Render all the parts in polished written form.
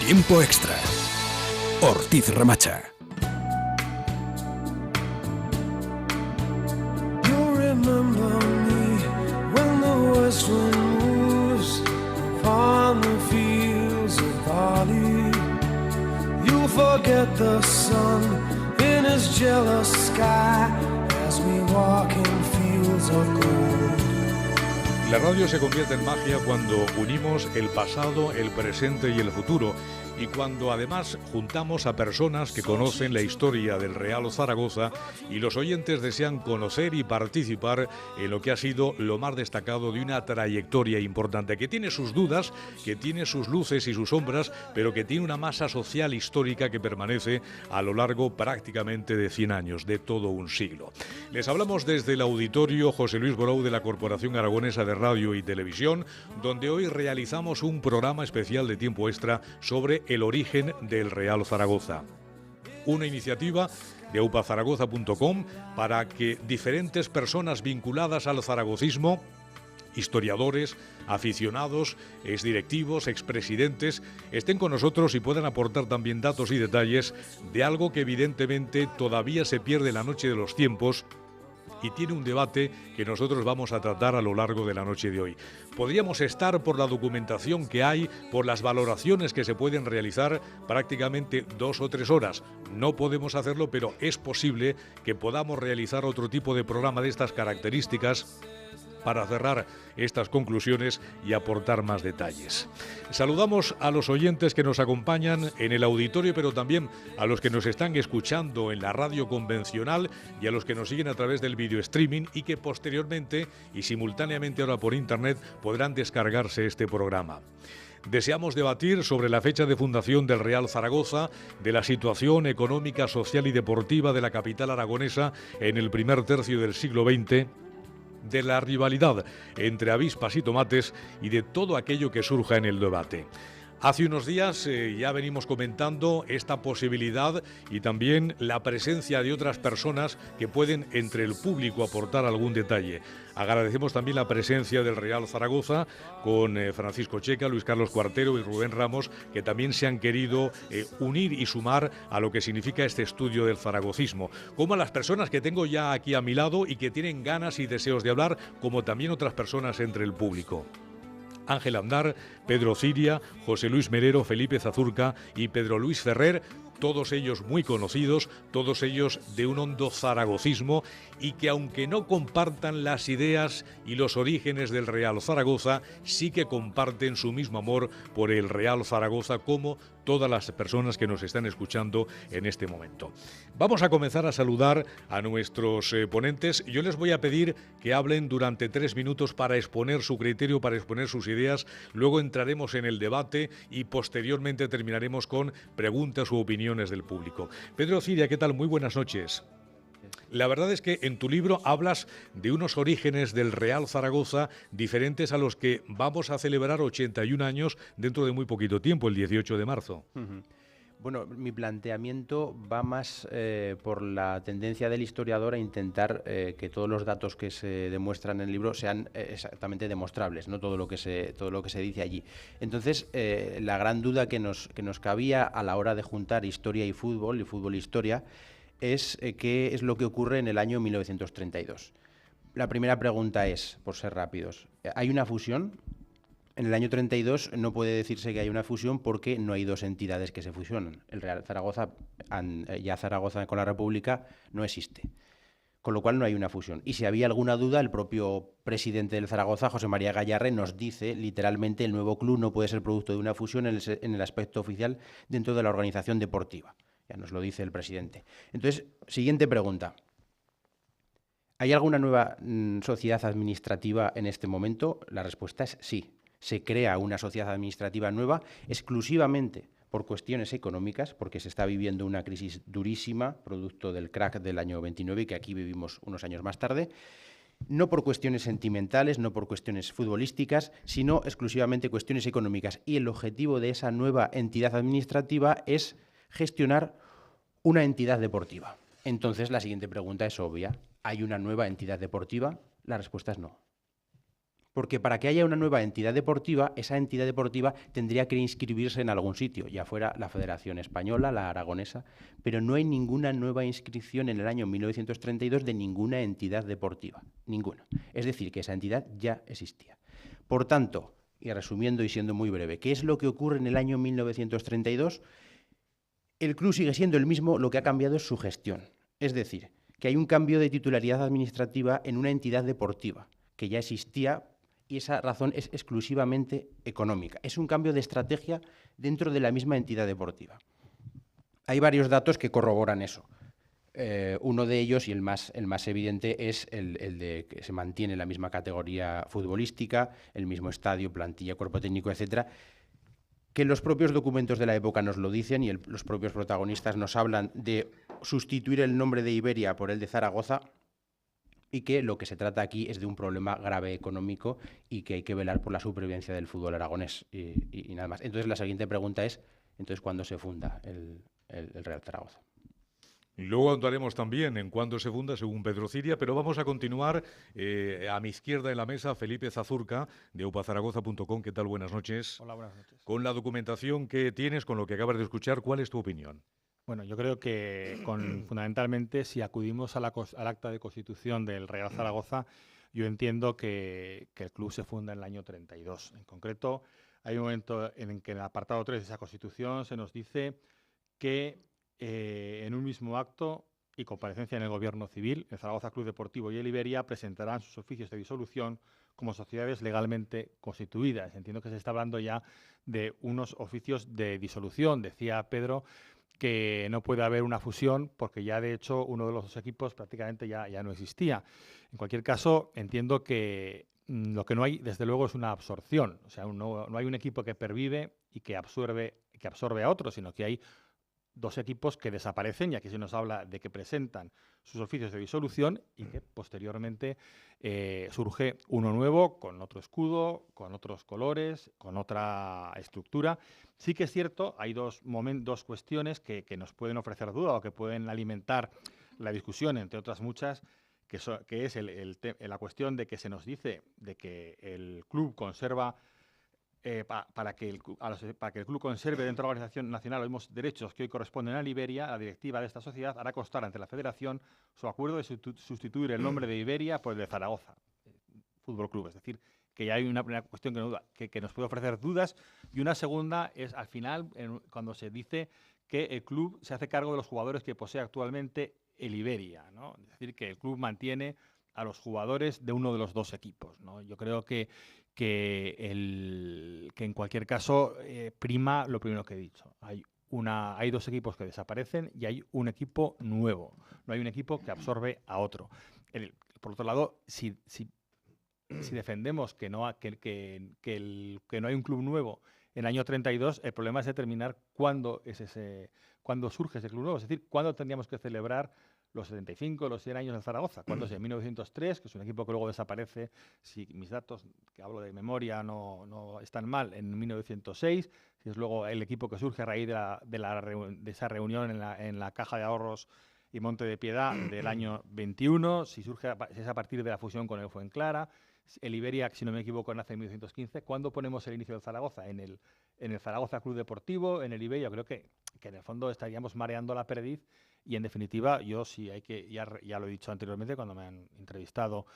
Tiempo extra. Ortiz Ramacha. Forget the sun in his jealous sky as we walk in fields of gold. La radio se convierte en magia cuando unimos el pasado, el presente y el futuro, y cuando además juntamos a personas que conocen la historia del Real Zaragoza y los oyentes desean conocer y participar en lo que ha sido lo más destacado de una trayectoria importante, que tiene sus dudas, que tiene sus luces y sus sombras, pero que tiene una masa social histórica que permanece a lo largo prácticamente de 100 años, de todo un siglo. Les hablamos desde el auditorio José Luis Borou de la Corporación Aragonesa de Radio y Televisión, donde hoy realizamos un programa especial de tiempo extra sobre el origen del Real Zaragoza. Una iniciativa de aupazaragoza.com para que diferentes personas vinculadas al zaragocismo, historiadores, aficionados, exdirectivos, expresidentes, estén con nosotros y puedan aportar también datos y detalles de algo que evidentemente todavía se pierde en la noche de los tiempos y tiene un debate que nosotros vamos a tratar a lo largo de la noche de hoy. Podríamos estar por la documentación que hay, por las valoraciones que se pueden realizar prácticamente 2 o 3 horas. No podemos hacerlo, pero es posible que podamos realizar otro tipo de programa de estas características para cerrar estas conclusiones y aportar más detalles. Saludamos a los oyentes que nos acompañan en el auditorio, pero también a los que nos están escuchando en la radio convencional y a los que nos siguen a través del video streaming y que posteriormente y simultáneamente ahora por internet podrán descargarse este programa. Deseamos debatir sobre la fecha de fundación del Real Zaragoza, de la situación económica, social y deportiva de la capital aragonesa en el primer tercio del siglo XX, de la rivalidad entre avispas y tomates y de todo aquello que surja en el debate. Hace unos días ya venimos comentando esta posibilidad y también la presencia de otras personas que pueden entre el público aportar algún detalle. Agradecemos también la presencia del Real Zaragoza con Francisco Checa, Luis Carlos Cuartero y Rubén Ramos, que también se han querido unir y sumar a lo que significa este estudio del zaragocismo, como a las personas que tengo ya aquí a mi lado y que tienen ganas y deseos de hablar, como también otras personas entre el público. Ángel Andar, Pedro Ciria, José Luis Merero, Felipe Zazurca y Pedro Luis Ferrer, todos ellos muy conocidos, todos ellos de un hondo zaragocismo y que aunque no compartan las ideas y los orígenes del Real Zaragoza, sí que comparten su mismo amor por el Real Zaragoza como todas las personas que nos están escuchando en este momento. Vamos a comenzar a saludar a nuestros ponentes. Yo les voy a pedir que hablen durante 3 minutos para exponer su criterio, para exponer sus ideas. Luego entraremos en el debate y posteriormente terminaremos con preguntas u opiniones del público. Pedro Ciria, ¿qué tal? Muy buenas noches. La verdad es que en tu libro hablas de unos orígenes del Real Zaragoza diferentes a los que vamos a celebrar 81 años dentro de muy poquito tiempo, el 18 de marzo. Bueno, mi planteamiento va más por la tendencia del historiador a intentar que todos los datos que se demuestran en el libro sean exactamente demostrables, no todo lo que se dice allí. Entonces, la gran duda que nos cabía a la hora de juntar historia y fútbol e historia, es qué es lo que ocurre en el año 1932. La primera pregunta es, por ser rápidos, ¿hay una fusión? En el año 32 no puede decirse que hay una fusión porque no hay 2 entidades que se fusionan. El Real Zaragoza, ya Zaragoza con la República, no existe. Con lo cual no hay una fusión. Y si había alguna duda, el propio presidente del Zaragoza, José María Gallarre, nos dice literalmente el nuevo club no puede ser producto de una fusión en el aspecto oficial dentro de la organización deportiva. Ya nos lo dice el presidente. Entonces, siguiente pregunta. ¿Hay alguna nueva sociedad administrativa en este momento? La respuesta es sí. Se crea una sociedad administrativa nueva exclusivamente por cuestiones económicas, porque se está viviendo una crisis durísima, producto del crack del año 29 y que aquí vivimos unos años más tarde, no por cuestiones sentimentales, no por cuestiones futbolísticas, sino exclusivamente cuestiones económicas. Y el objetivo de esa nueva entidad administrativa es gestionar una entidad deportiva. Entonces, la siguiente pregunta es obvia. ¿Hay una nueva entidad deportiva? La respuesta es no. Porque para que haya una nueva entidad deportiva, esa entidad deportiva tendría que inscribirse en algún sitio, ya fuera la Federación Española, la aragonesa, pero no hay ninguna nueva inscripción en el año 1932 de ninguna entidad deportiva, ninguna. Es decir, que esa entidad ya existía. Por tanto, y resumiendo y siendo muy breve, ¿qué es lo que ocurre en el año 1932? El club sigue siendo el mismo, lo que ha cambiado es su gestión. Es decir, que hay un cambio de titularidad administrativa en una entidad deportiva que ya existía, y esa razón es exclusivamente económica. Es un cambio de estrategia dentro de la misma entidad deportiva. Hay varios datos que corroboran eso. Uno de ellos, y el más evidente, es el de que se mantiene la misma categoría futbolística, el mismo estadio, plantilla, cuerpo técnico, etcétera, que los propios documentos de la época nos lo dicen y los propios protagonistas nos hablan de sustituir el nombre de Iberia por el de Zaragoza, y que lo que se trata aquí es de un problema grave económico y que hay que velar por la supervivencia del fútbol aragonés y nada más. Entonces la siguiente pregunta es, entonces, ¿cuándo se funda el Real Zaragoza? Y luego hablaremos también en cuándo se funda, según Pedro Ciria, pero vamos a continuar a mi izquierda en la mesa, Felipe Zazurca, de upazaragoza.com. ¿Qué tal? Buenas noches. Hola, buenas noches. Con la documentación que tienes, con lo que acabas de escuchar, ¿cuál es tu opinión? Bueno, yo creo que fundamentalmente, si acudimos al acta de constitución del Real Zaragoza, yo entiendo que el club se funda en el año 32. En concreto, hay un momento en que en el apartado 3 de esa constitución se nos dice que en un mismo acto y comparecencia en el Gobierno Civil, el Zaragoza Club Deportivo y el Iberia presentarán sus oficios de disolución como sociedades legalmente constituidas. Entiendo que se está hablando ya de unos oficios de disolución. Decía Pedro que no puede haber una fusión porque ya de hecho uno de los dos equipos prácticamente ya no existía. En cualquier caso, entiendo que lo que no hay, desde luego, es una absorción. O sea, no hay un equipo que pervive y que absorbe a otro, sino que hay dos equipos que desaparecen, y aquí se nos habla de que presentan sus oficios de disolución y que posteriormente surge uno nuevo, con otro escudo, con otros colores, con otra estructura. Sí que es cierto, hay dos cuestiones que nos pueden ofrecer duda o que pueden alimentar la discusión, entre otras muchas, que es la cuestión de que se nos dice de que el club conserva para que el club conserve dentro de la Organización Nacional los mismos derechos que hoy corresponden a la Iberia, la directiva de esta sociedad hará constar ante la Federación su acuerdo de sustituir el nombre de Iberia por el de Zaragoza Fútbol Club. Es decir, que ya hay una primera cuestión que nos puede ofrecer dudas, y una segunda es al final cuando se dice que el club se hace cargo de los jugadores que posee actualmente el Iberia, ¿no? Es decir, que el club mantiene a los jugadores de uno de los dos equipos, ¿no? Yo creo que en cualquier caso prima lo primero que he dicho. Hay dos equipos que desaparecen y hay un equipo nuevo. No hay un equipo que absorbe a otro. Por otro lado, si defendemos que no hay un club nuevo en el año 32, el problema es determinar cuándo surge ese club nuevo. Es decir, cuándo tendríamos que celebrar los 75, los 100 años del Zaragoza. ¿Cuándo es? En 1903, que es un equipo que luego desaparece, si mis datos, que hablo de memoria, no están mal, en 1906, si es luego el equipo que surge a raíz de esa reunión en la Caja de Ahorros y Monte de Piedad del año 21, si es a partir de la fusión con el Fuenclara. El Iberia, si no me equivoco, nace en 1915. ¿Cuándo ponemos el inicio del Zaragoza? En el Zaragoza Club Deportivo, en el Iberia. Creo que en el fondo estaríamos mareando la perdiz. Y en definitiva, yo sí ya lo he dicho anteriormente cuando me han entrevistado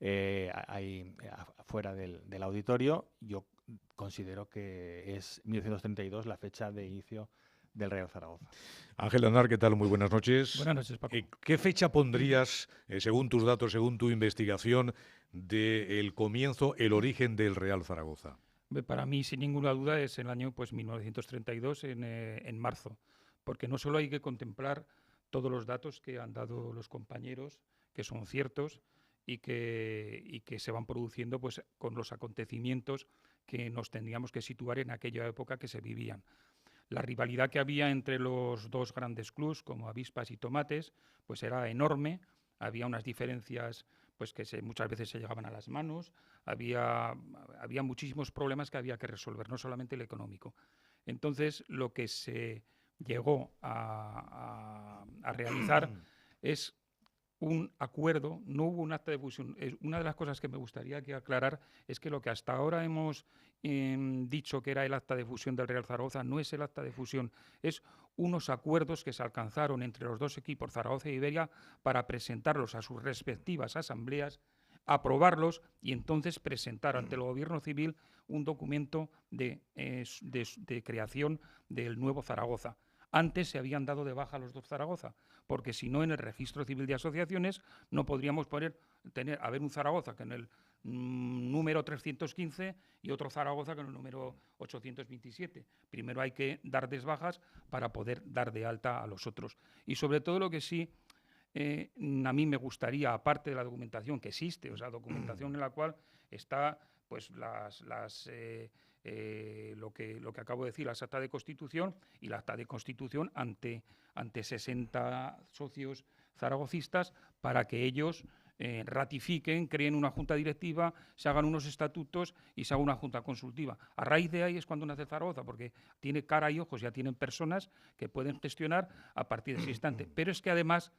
ahí afuera del auditorio, yo considero que es 1932 la fecha de inicio del Real Zaragoza. Ángel Andar, ¿qué tal? Muy buenas noches. Buenas noches, Paco. ¿Qué fecha pondrías, según tus datos, según tu investigación, del comienzo, el origen del Real Zaragoza? Para mí, sin ninguna duda, es el año 1932, en marzo, porque no solo hay que contemplar todos los datos que han dado los compañeros, que son ciertos y que se van produciendo con los acontecimientos que nos tendríamos que situar en aquella época que se vivían. La rivalidad que había entre los dos grandes clubs, como Avispas y Tomates, pues era enorme. Había unas diferencias que muchas veces se llegaban a las manos. Había muchísimos problemas que había que resolver, no solamente el económico. Entonces, lo que se llegó a realizar es un acuerdo, no hubo un acta de fusión. Una de las cosas que me gustaría que aclarar es que lo que hasta ahora hemos dicho que era el acta de fusión del Real Zaragoza no es el acta de fusión, es unos acuerdos que se alcanzaron entre los dos equipos, Zaragoza y Iberia, para presentarlos a sus respectivas asambleas, aprobarlos y entonces presentar ante el Gobierno Civil un documento de creación del nuevo Zaragoza. Antes se habían dado de baja los dos Zaragoza, porque si no, en el registro civil de asociaciones no podríamos haber un Zaragoza que en el número 315 y otro Zaragoza que en el número 827. Primero hay que dar desbajas para poder dar de alta a los otros. Y sobre todo lo que sí, a mí me gustaría, aparte de la documentación que existe, o sea, documentación en la cual está pues lo que acabo de decir, las actas de constitución y la acta de constitución ante 60 socios zaragocistas para que ellos ratifiquen, creen una junta directiva, se hagan unos estatutos y se haga una junta consultiva. A raíz de ahí es cuando nace Zaragoza, porque tiene cara y ojos, ya tienen personas que pueden gestionar a partir de ese instante. Pero es que además,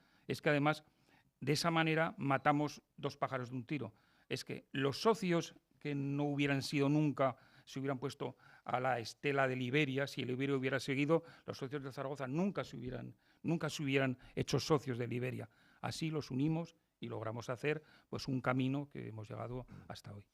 de esa manera matamos dos pájaros de un tiro. Es que los socios que no hubieran sido nunca, se hubieran puesto a la estela del Iberia, si el Iberia hubiera seguido, los socios de Zaragoza nunca se hubieran hecho socios del Iberia. Así los unimos y logramos hacer pues un camino que hemos llegado hasta hoy.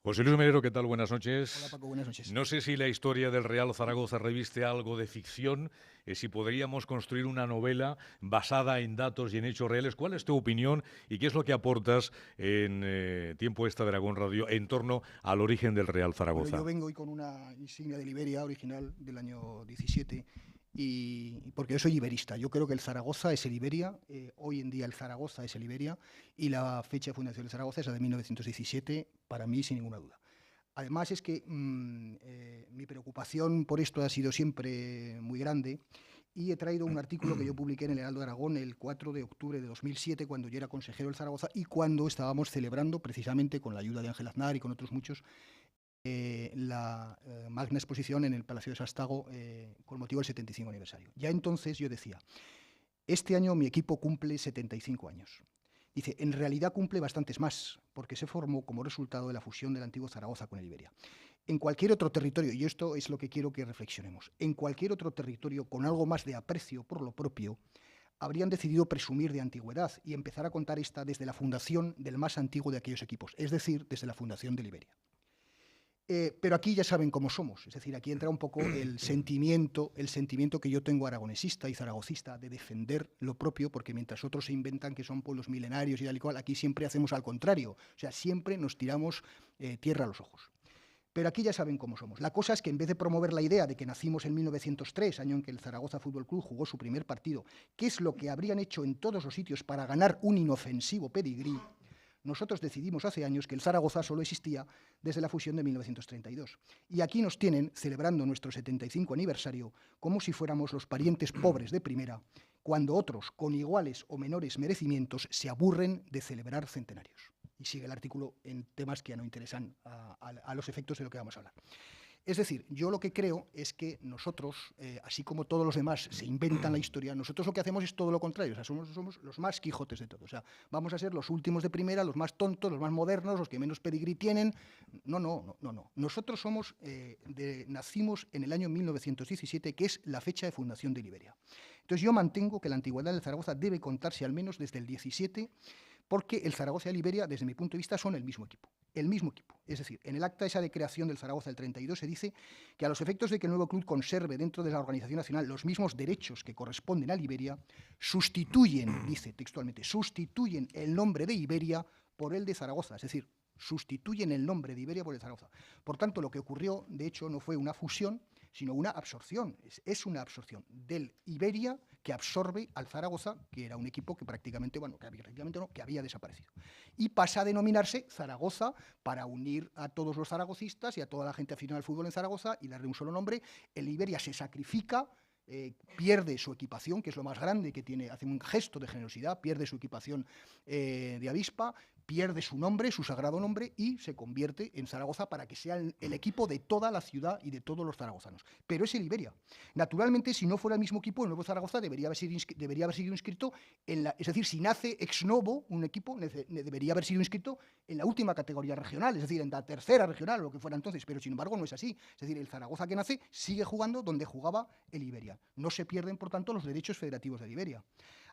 José Luis Melero, ¿qué tal? Buenas noches. Hola Paco, buenas noches. No sé si la historia del Real Zaragoza reviste algo de ficción, si podríamos construir una novela basada en datos y en hechos reales. ¿Cuál es tu opinión y qué es lo que aportas en Tiempo Extra de Aragón Radio en torno al origen del Real Zaragoza? Bueno, yo vengo hoy con una insignia del Iberia original del año 17 y porque yo soy iberista. Yo creo que el Zaragoza es el Iberia, hoy en día el Zaragoza es el Iberia y la fecha de fundación del Zaragoza es la de 1917, para mí sin ninguna duda. Además es que mi preocupación por esto ha sido siempre muy grande y he traído un artículo que yo publiqué en el Heraldo de Aragón el 4 de octubre de 2007, cuando yo era consejero del Zaragoza y cuando estábamos celebrando, precisamente con la ayuda de Ángel Aznar y con otros muchos, la magna exposición en el Palacio de Sástago con motivo del 75 aniversario. Ya entonces yo decía, este año mi equipo cumple 75 años. Dice, en realidad cumple bastantes más, porque se formó como resultado de la fusión del antiguo Zaragoza con el Iberia. En cualquier otro territorio, y esto es lo que quiero que reflexionemos, en cualquier otro territorio con algo más de aprecio por lo propio, habrían decidido presumir de antigüedad y empezar a contar esta desde la fundación del más antiguo de aquellos equipos, es decir, desde la fundación del Iberia. Pero aquí ya saben cómo somos, es decir, aquí entra un poco el sentimiento que yo tengo aragonesista y zaragocista de defender lo propio, porque mientras otros se inventan que son pueblos milenarios y tal y cual, aquí siempre hacemos al contrario, o sea, siempre nos tiramos tierra a los ojos. Pero aquí ya saben cómo somos. La cosa es que en vez de promover la idea de que nacimos en 1903, año en que el Zaragoza Fútbol Club jugó su primer partido, que es lo que habrían hecho en todos los sitios para ganar un inofensivo pedigrí, nosotros decidimos hace años que el Zaragoza solo existía desde la fusión de 1932. Y aquí nos tienen celebrando nuestro 75 aniversario como si fuéramos los parientes pobres de primera, cuando otros, con iguales o menores merecimientos, se aburren de celebrar centenarios. Y sigue el artículo en temas que ya no interesan a los efectos de lo que vamos a hablar. Es decir, yo lo que creo es que nosotros, así como todos los demás se inventan la historia, nosotros lo que hacemos es todo lo contrario, o sea, somos los más Quijotes de todos. O sea, vamos a ser los últimos de primera, los más tontos, los más modernos, los que menos pedigrí tienen. No. Nosotros nacimos en el año 1917, que es la fecha de fundación de Iberia. Entonces yo mantengo que la antigüedad del Zaragoza debe contarse al menos desde el 17, porque el Zaragoza y el Iberia, desde mi punto de vista, son el mismo equipo. El mismo equipo. Es decir, en el acta esa de creación del Zaragoza del 32 se dice que a los efectos de que el nuevo club conserve dentro de la organización nacional los mismos derechos que corresponden al Iberia, sustituyen, dice textualmente, sustituyen el nombre de Iberia por el de Zaragoza. Es decir, sustituyen el nombre de Iberia por el Zaragoza. Por tanto, lo que ocurrió, de hecho, no fue una fusión, sino una absorción. Es una absorción del Iberia que absorbe al Zaragoza, que era un equipo que prácticamente, que había desaparecido. Y pasa a denominarse Zaragoza para unir a todos los zaragocistas y a toda la gente aficionada al fútbol en Zaragoza y darle un solo nombre. El Iberia se sacrifica, pierde su equipación, que es lo más grande que tiene, hace un gesto de generosidad, pierde su equipación de avispa, pierde su nombre, su sagrado nombre, y se convierte en Zaragoza para que sea el equipo de toda la ciudad y de todos los zaragozanos. Pero es el Iberia. Naturalmente, si no fuera el mismo equipo, el nuevo Zaragoza debería haber sido inscrito es decir, si nace ex novo un equipo, debería haber sido inscrito en la última categoría regional, es decir, en la tercera regional, o lo que fuera entonces, pero sin embargo no es así. Es decir, el Zaragoza que nace sigue jugando donde jugaba el Iberia. No se pierden, por tanto, los derechos federativos del Iberia.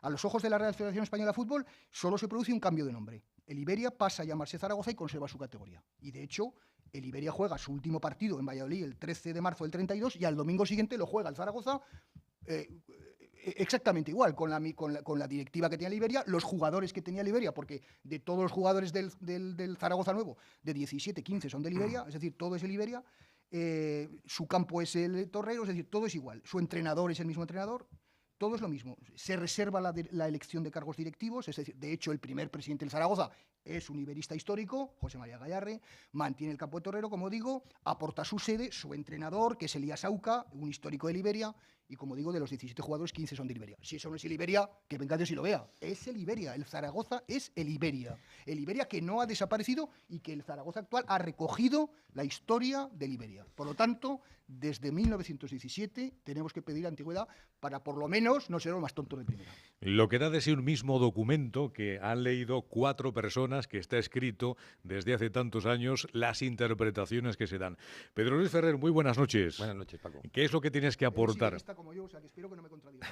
A los ojos de la Real Federación Española de Fútbol, solo se produce un cambio de nombre. El Iberia pasa a llamarse Zaragoza y conserva su categoría. Y de hecho, el Iberia juega su último partido en Valladolid el 13 de marzo del 32 y al domingo siguiente lo juega el Zaragoza exactamente igual, con la directiva que tenía el Iberia, los jugadores que tenía el Iberia, porque de todos los jugadores del Zaragoza nuevo, de 17, 15 son del Iberia, es decir, todo es el Iberia, su campo es el Torrero, es decir, todo es igual, su entrenador es el mismo entrenador. Todo es lo mismo. Se reserva la elección de cargos directivos, es decir, de hecho, el primer presidente del Zaragoza es un iberista histórico, José María Gallarre, mantiene el campo de Torrero, como digo, aporta su sede, su entrenador, que es Elías Auca, un histórico del Iberia, y como digo, de los 17 jugadores, 15 son del Iberia. Si eso no es el Iberia, que venga Dios y lo vea. Es el Iberia, el Zaragoza es el Iberia. El Iberia que no ha desaparecido y que el Zaragoza actual ha recogido la historia del Iberia. Por lo tanto, desde 1917 tenemos que pedir antigüedad para por lo menos no ser los más tontos de primera. Lo que da de sí un mismo documento que han leído 4 personas, que está escrito desde hace tantos años, las interpretaciones que se dan. Pedro Luis Ferrer, muy buenas noches. Buenas noches, Paco. ¿Qué es lo que tienes que aportar? Está como yo, o sea que espero que no me contradiga.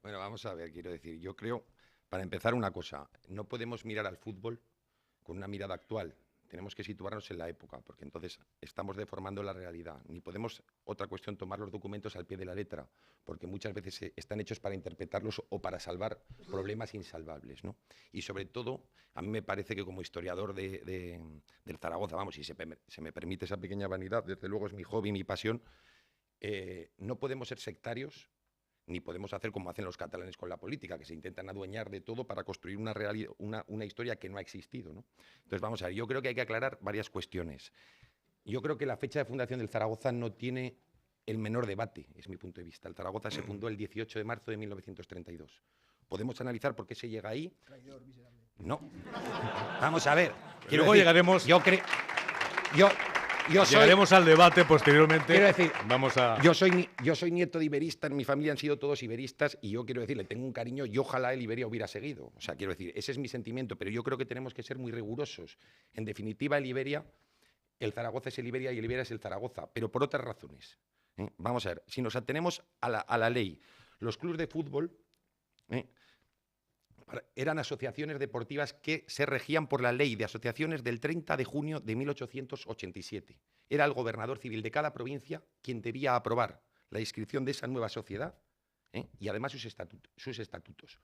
Bueno, vamos a ver, quiero decir, yo creo, para empezar una cosa, no podemos mirar al fútbol con una mirada actual. Tenemos que situarnos en la época, porque entonces estamos deformando la realidad. Ni podemos, otra cuestión, tomar los documentos al pie de la letra, porque muchas veces están hechos para interpretarlos o para salvar problemas insalvables, ¿no? Y sobre todo, a mí me parece que como historiador del Zaragoza, vamos, si se me permite esa pequeña vanidad, desde luego es mi hobby, mi pasión, no podemos ser sectarios, ni podemos hacer como hacen los catalanes con la política, que se intentan adueñar de todo para construir una historia que no ha existido, ¿no? Entonces, vamos a ver, yo creo que hay que aclarar varias cuestiones. Yo creo que la fecha de fundación del Zaragoza no tiene el menor debate, es mi punto de vista. El Zaragoza se fundó el 18 de marzo de 1932. ¿Podemos analizar por qué se llega ahí? Traidor, miserable. No. Vamos a ver. Luego llegaremos... Llegaremos al debate posteriormente. Quiero decir, vamos a... yo soy nieto de iberistas, en mi familia han sido todos iberistas y yo quiero decir, le tengo un cariño y ojalá el Iberia hubiera seguido. O sea, quiero decir, ese es mi sentimiento, pero yo creo que tenemos que ser muy rigurosos. En definitiva, el Zaragoza es el Iberia y el Iberia es el Zaragoza, pero por otras razones. Vamos a ver, si nos atenemos a la ley, los clubes de fútbol eran asociaciones deportivas que se regían por la ley de asociaciones del 30 de junio de 1887. Era el gobernador civil de cada provincia quien debía aprobar la inscripción de esa nueva sociedad y además sus estatutos.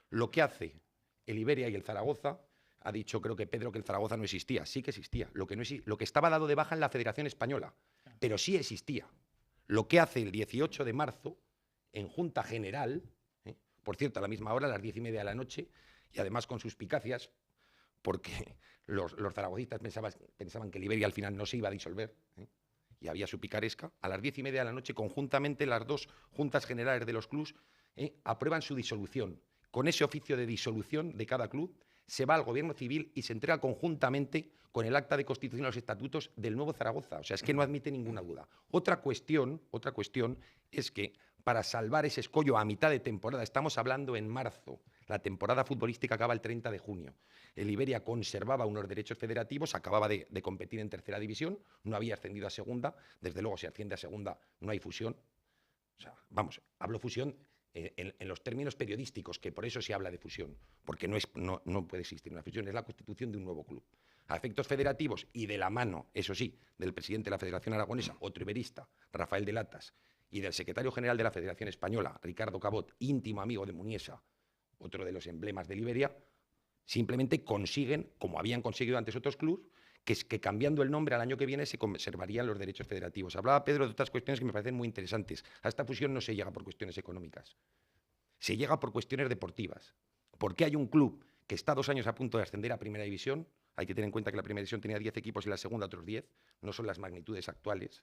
Lo que hace el Iberia y el Zaragoza, ha dicho creo que Pedro que el Zaragoza no existía, sí que existía, lo que estaba dado de baja en la Federación Española, pero sí existía. Lo que hace el 18 de marzo en Junta General, por cierto, a la misma hora, a las 10:30 de la noche, y además con suspicacias, porque los zaragocistas pensaban que el Iberia al final no se iba a disolver, y había su picaresca, a las 10:30 de la noche, conjuntamente, las 2 juntas generales de los clubes aprueban su disolución. Con ese oficio de disolución de cada club, se va al gobierno civil y se entrega conjuntamente con el acta de constitución y los estatutos del nuevo Zaragoza. O sea, es que no admite ninguna duda. Otra cuestión es que para salvar ese escollo a mitad de temporada, estamos hablando en marzo, la temporada futbolística acaba el 30 de junio, el Iberia conservaba unos derechos federativos, acababa de competir en tercera división, no había ascendido a segunda, desde luego si asciende a segunda no hay fusión. O sea, vamos, hablo fusión en los términos periodísticos, que por eso se habla de fusión, porque no puede existir una fusión, es la constitución de un nuevo club. A efectos federativos y de la mano, eso sí, del presidente de la Federación Aragonesa, otro iberista, Rafael de Latas, y del secretario general de la Federación Española, Ricardo Cabot, íntimo amigo de Muniesa, otro de los emblemas del Iberia, simplemente consiguen, como habían conseguido antes otros clubes, que cambiando el nombre al año que viene se conservarían los derechos federativos. Hablaba Pedro de otras cuestiones que me parecen muy interesantes. A esta fusión no se llega por cuestiones económicas, se llega por cuestiones deportivas. ¿Por qué hay un club que está 2 años a punto de ascender a Primera División? Hay que tener en cuenta que la Primera División tenía 10 equipos y la segunda otros 10, no son las magnitudes actuales.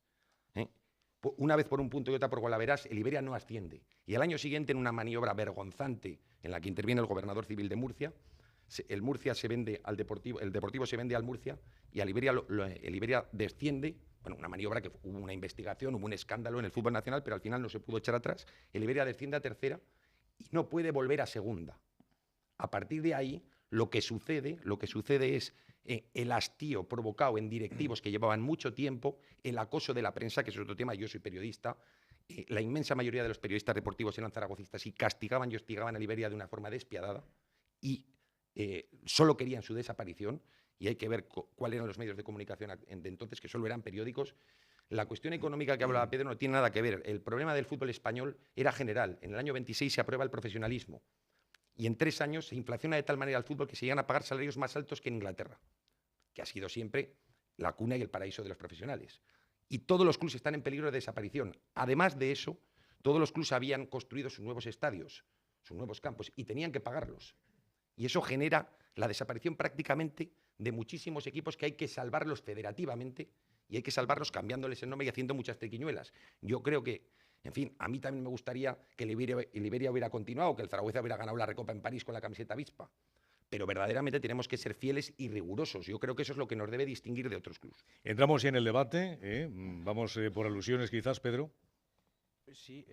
Una vez por un punto y otra por Golaveras, el Iberia no asciende. Y al año siguiente, en una maniobra vergonzante en la que interviene el gobernador civil de Murcia, el Murcia se vende al Deportivo, el Deportivo se vende al Murcia y al Iberia, el Iberia desciende. Bueno, una maniobra que hubo una investigación, hubo un escándalo en el fútbol nacional, pero al final no se pudo echar atrás. El Iberia desciende a tercera y no puede volver a segunda. A partir de ahí, lo que sucede es el hastío provocado en directivos que llevaban mucho tiempo, el acoso de la prensa, que es otro tema. Yo soy periodista. La inmensa mayoría de los periodistas deportivos eran zaragocistas y castigaban y hostigaban a Iberia de una forma despiadada y solo querían su desaparición. Y hay que ver cuáles eran los medios de comunicación de entonces, que solo eran periódicos. La cuestión económica que hablaba Pedro no tiene nada que ver. El problema del fútbol español era general. En el año 26 se aprueba el profesionalismo y en 3 años se inflaciona de tal manera el fútbol que se llegan a pagar salarios más altos que en Inglaterra, que ha sido siempre la cuna y el paraíso de los profesionales. Y todos los clubes están en peligro de desaparición. Además de eso, todos los clubes habían construido sus nuevos estadios, sus nuevos campos, y tenían que pagarlos. Y eso genera la desaparición prácticamente de muchísimos equipos que hay que salvarlos federativamente y hay que salvarlos cambiándoles el nombre y haciendo muchas triquiñuelas. Yo creo que, en fin, a mí también me gustaría que el Iberia hubiera continuado, que el Zaragoza hubiera ganado la Recopa en París con la camiseta avispa. Pero verdaderamente tenemos que ser fieles y rigurosos. Yo creo que eso es lo que nos debe distinguir de otros clubes. Entramos ya en el debate. Vamos por alusiones quizás, Pedro. Sí,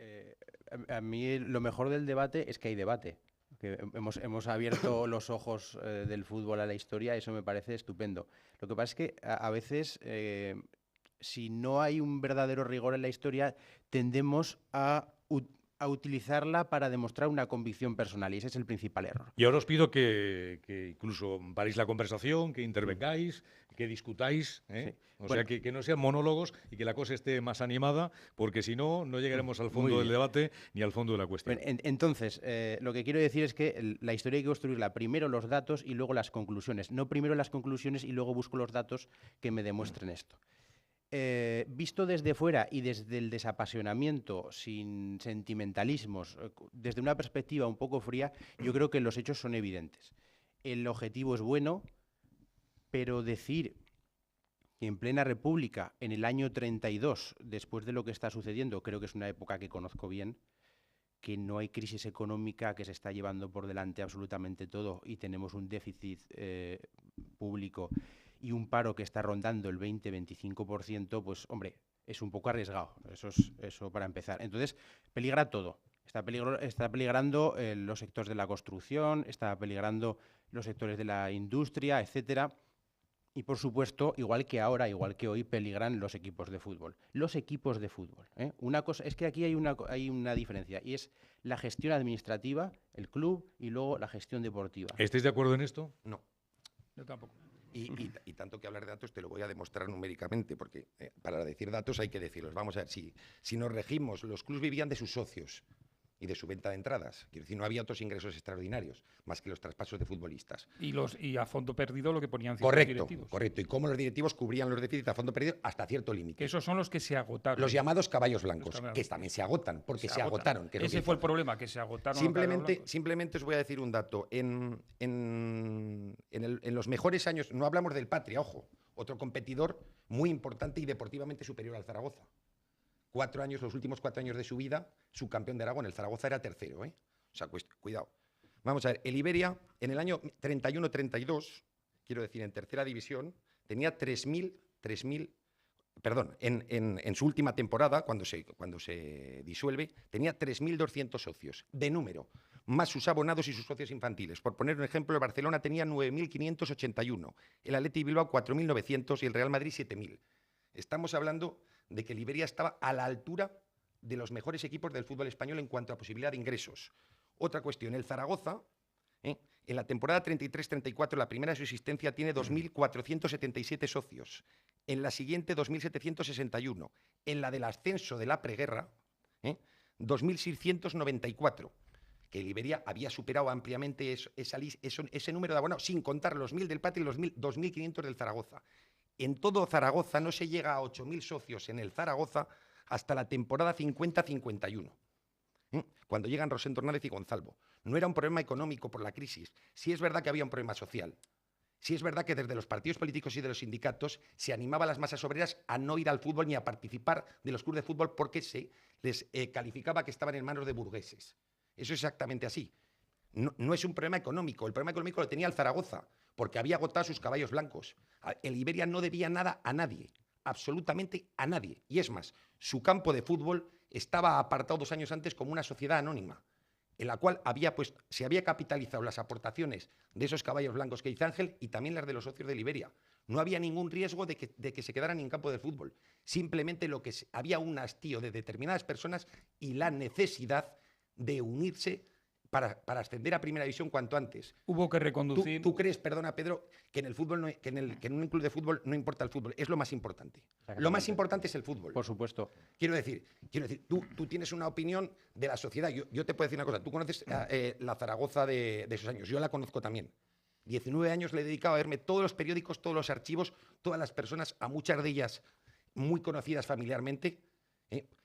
a mí lo mejor del debate es que hay debate. Que hemos abierto los ojos del fútbol a la historia, eso me parece estupendo. Lo que pasa es que a veces, si no hay un verdadero rigor en la historia, tendemos a utilizarla para demostrar una convicción personal, y ese es el principal error. Y ahora os pido que incluso paréis la conversación, que intervengáis, que discutáis, ¿eh? Sí. O sea, que no sean monólogos y que la cosa esté más animada, porque si no, no llegaremos al fondo del debate ni al fondo de la cuestión. Bueno, entonces, lo que quiero decir es que la historia hay que construirla primero los datos y luego las conclusiones. No primero las conclusiones y luego busco los datos que me demuestren esto. Visto desde fuera y desde el desapasionamiento, sin sentimentalismos, desde una perspectiva un poco fría, yo creo que los hechos son evidentes. El objetivo es bueno, pero decir que en plena República, en el año 32, después de lo que está sucediendo, creo que es una época que conozco bien, que no hay crisis económica, que se está llevando por delante absolutamente todo y tenemos un déficit público y un paro que está rondando el 20-25%, pues hombre, es un poco arriesgado, eso para empezar. Entonces, peligra todo. Está peligrando los sectores de la construcción, está peligrando los sectores de la industria, etcétera. Y, por supuesto, igual que ahora, igual que hoy, peligran los equipos de fútbol. Los equipos de fútbol. Una cosa es que aquí hay una diferencia, y es la gestión administrativa, el club, y luego la gestión deportiva. ¿Estáis de acuerdo en esto? No. Yo tampoco. Y tanto que hablar de datos te lo voy a demostrar numéricamente, porque para decir datos hay que decirlos. Vamos a ver, si nos regimos, los clubes vivían de sus socios y de su venta de entradas. Quiero decir, no había otros ingresos extraordinarios, más que los traspasos de futbolistas. Y a fondo perdido lo que ponían ciertos directivos. Correcto. Y cómo los directivos cubrían los déficits a fondo perdido hasta cierto límite. Que esos son los que se agotaron. Los llamados caballos blancos, que también se agotan, porque se agotaron. Que ese fue el problema, que se agotaron. Simplemente os voy a decir un dato. En los mejores años, no hablamos del Patria, ojo, otro competidor muy importante y deportivamente superior al Zaragoza. Los últimos 4 años de su vida, subcampeón de Aragón. El Zaragoza era tercero, O sea, cuidado. Vamos a ver, el Iberia, en el año 31-32, quiero decir, en tercera división, tenía 3.000, en su última temporada, cuando se disuelve, tenía 3.200 socios, de número, más sus abonados y sus socios infantiles. Por poner un ejemplo, el Barcelona tenía 9.581, el Athletic Bilbao 4.900 y el Real Madrid 7.000. Estamos hablando de que el Iberia estaba a la altura de los mejores equipos del fútbol español en cuanto a posibilidad de ingresos. Otra cuestión, el Zaragoza, en la temporada 33-34, la primera de su existencia, tiene 2.477 socios. En la siguiente, 2.761. En la del ascenso de la preguerra, 2.694. Que el Iberia había superado ampliamente ese número de abonados, sin contar los 1.000 del Patria y los 2.500 del Zaragoza. En todo Zaragoza no se llega a 8.000 socios en el Zaragoza hasta la temporada 50-51, cuando llegan Rosendo Hernández y Gonzalvo. No era un problema económico por la crisis. Sí es verdad que había un problema social. Sí es verdad que desde los partidos políticos y de los sindicatos se animaba a las masas obreras a no ir al fútbol ni a participar de los clubes de fútbol porque se les calificaba que estaban en manos de burgueses. Eso es exactamente así. No es un problema económico. El problema económico lo tenía el Zaragoza, porque había agotado sus caballos blancos. El Iberia no debía nada a nadie, absolutamente a nadie. Y es más, su campo de fútbol estaba apartado 2 años antes como una sociedad anónima, en la cual se había capitalizado las aportaciones de esos caballos blancos que dice Ángel y también las de los socios del Iberia. No había ningún riesgo de que se quedaran en campo de fútbol. Simplemente había un hastío de determinadas personas y la necesidad de unirse para ascender a primera división cuanto antes. Hubo que reconducir. ¿Tú crees, perdona Pedro, que en el fútbol que en un club de fútbol no importa el fútbol? Es lo más importante. Lo más importante es el fútbol. Por supuesto. Quiero decir, tú tienes una opinión de la sociedad. Yo te puedo decir una cosa. Tú conoces la Zaragoza de esos años. Yo la conozco también. 19 años le he dedicado a verme todos los periódicos, todos los archivos, todas las personas, a muchas de ellas muy conocidas familiarmente.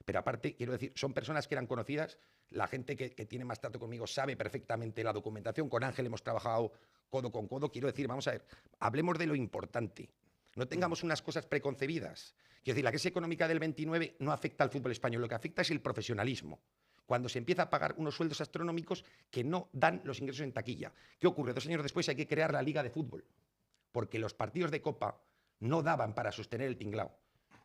Pero aparte, quiero decir, son personas que eran conocidas. La gente que tiene más trato conmigo sabe perfectamente la documentación. Con Ángel hemos trabajado codo con codo. Quiero decir, vamos a ver, hablemos de lo importante. No tengamos unas cosas preconcebidas. Quiero decir, la crisis económica del 29 no afecta al fútbol español. Lo que afecta es el profesionalismo. Cuando se empieza a pagar unos sueldos astronómicos que no dan los ingresos en taquilla. ¿Qué ocurre? 2 años después hay que crear la Liga de Fútbol, porque los partidos de Copa no daban para sostener el tinglao.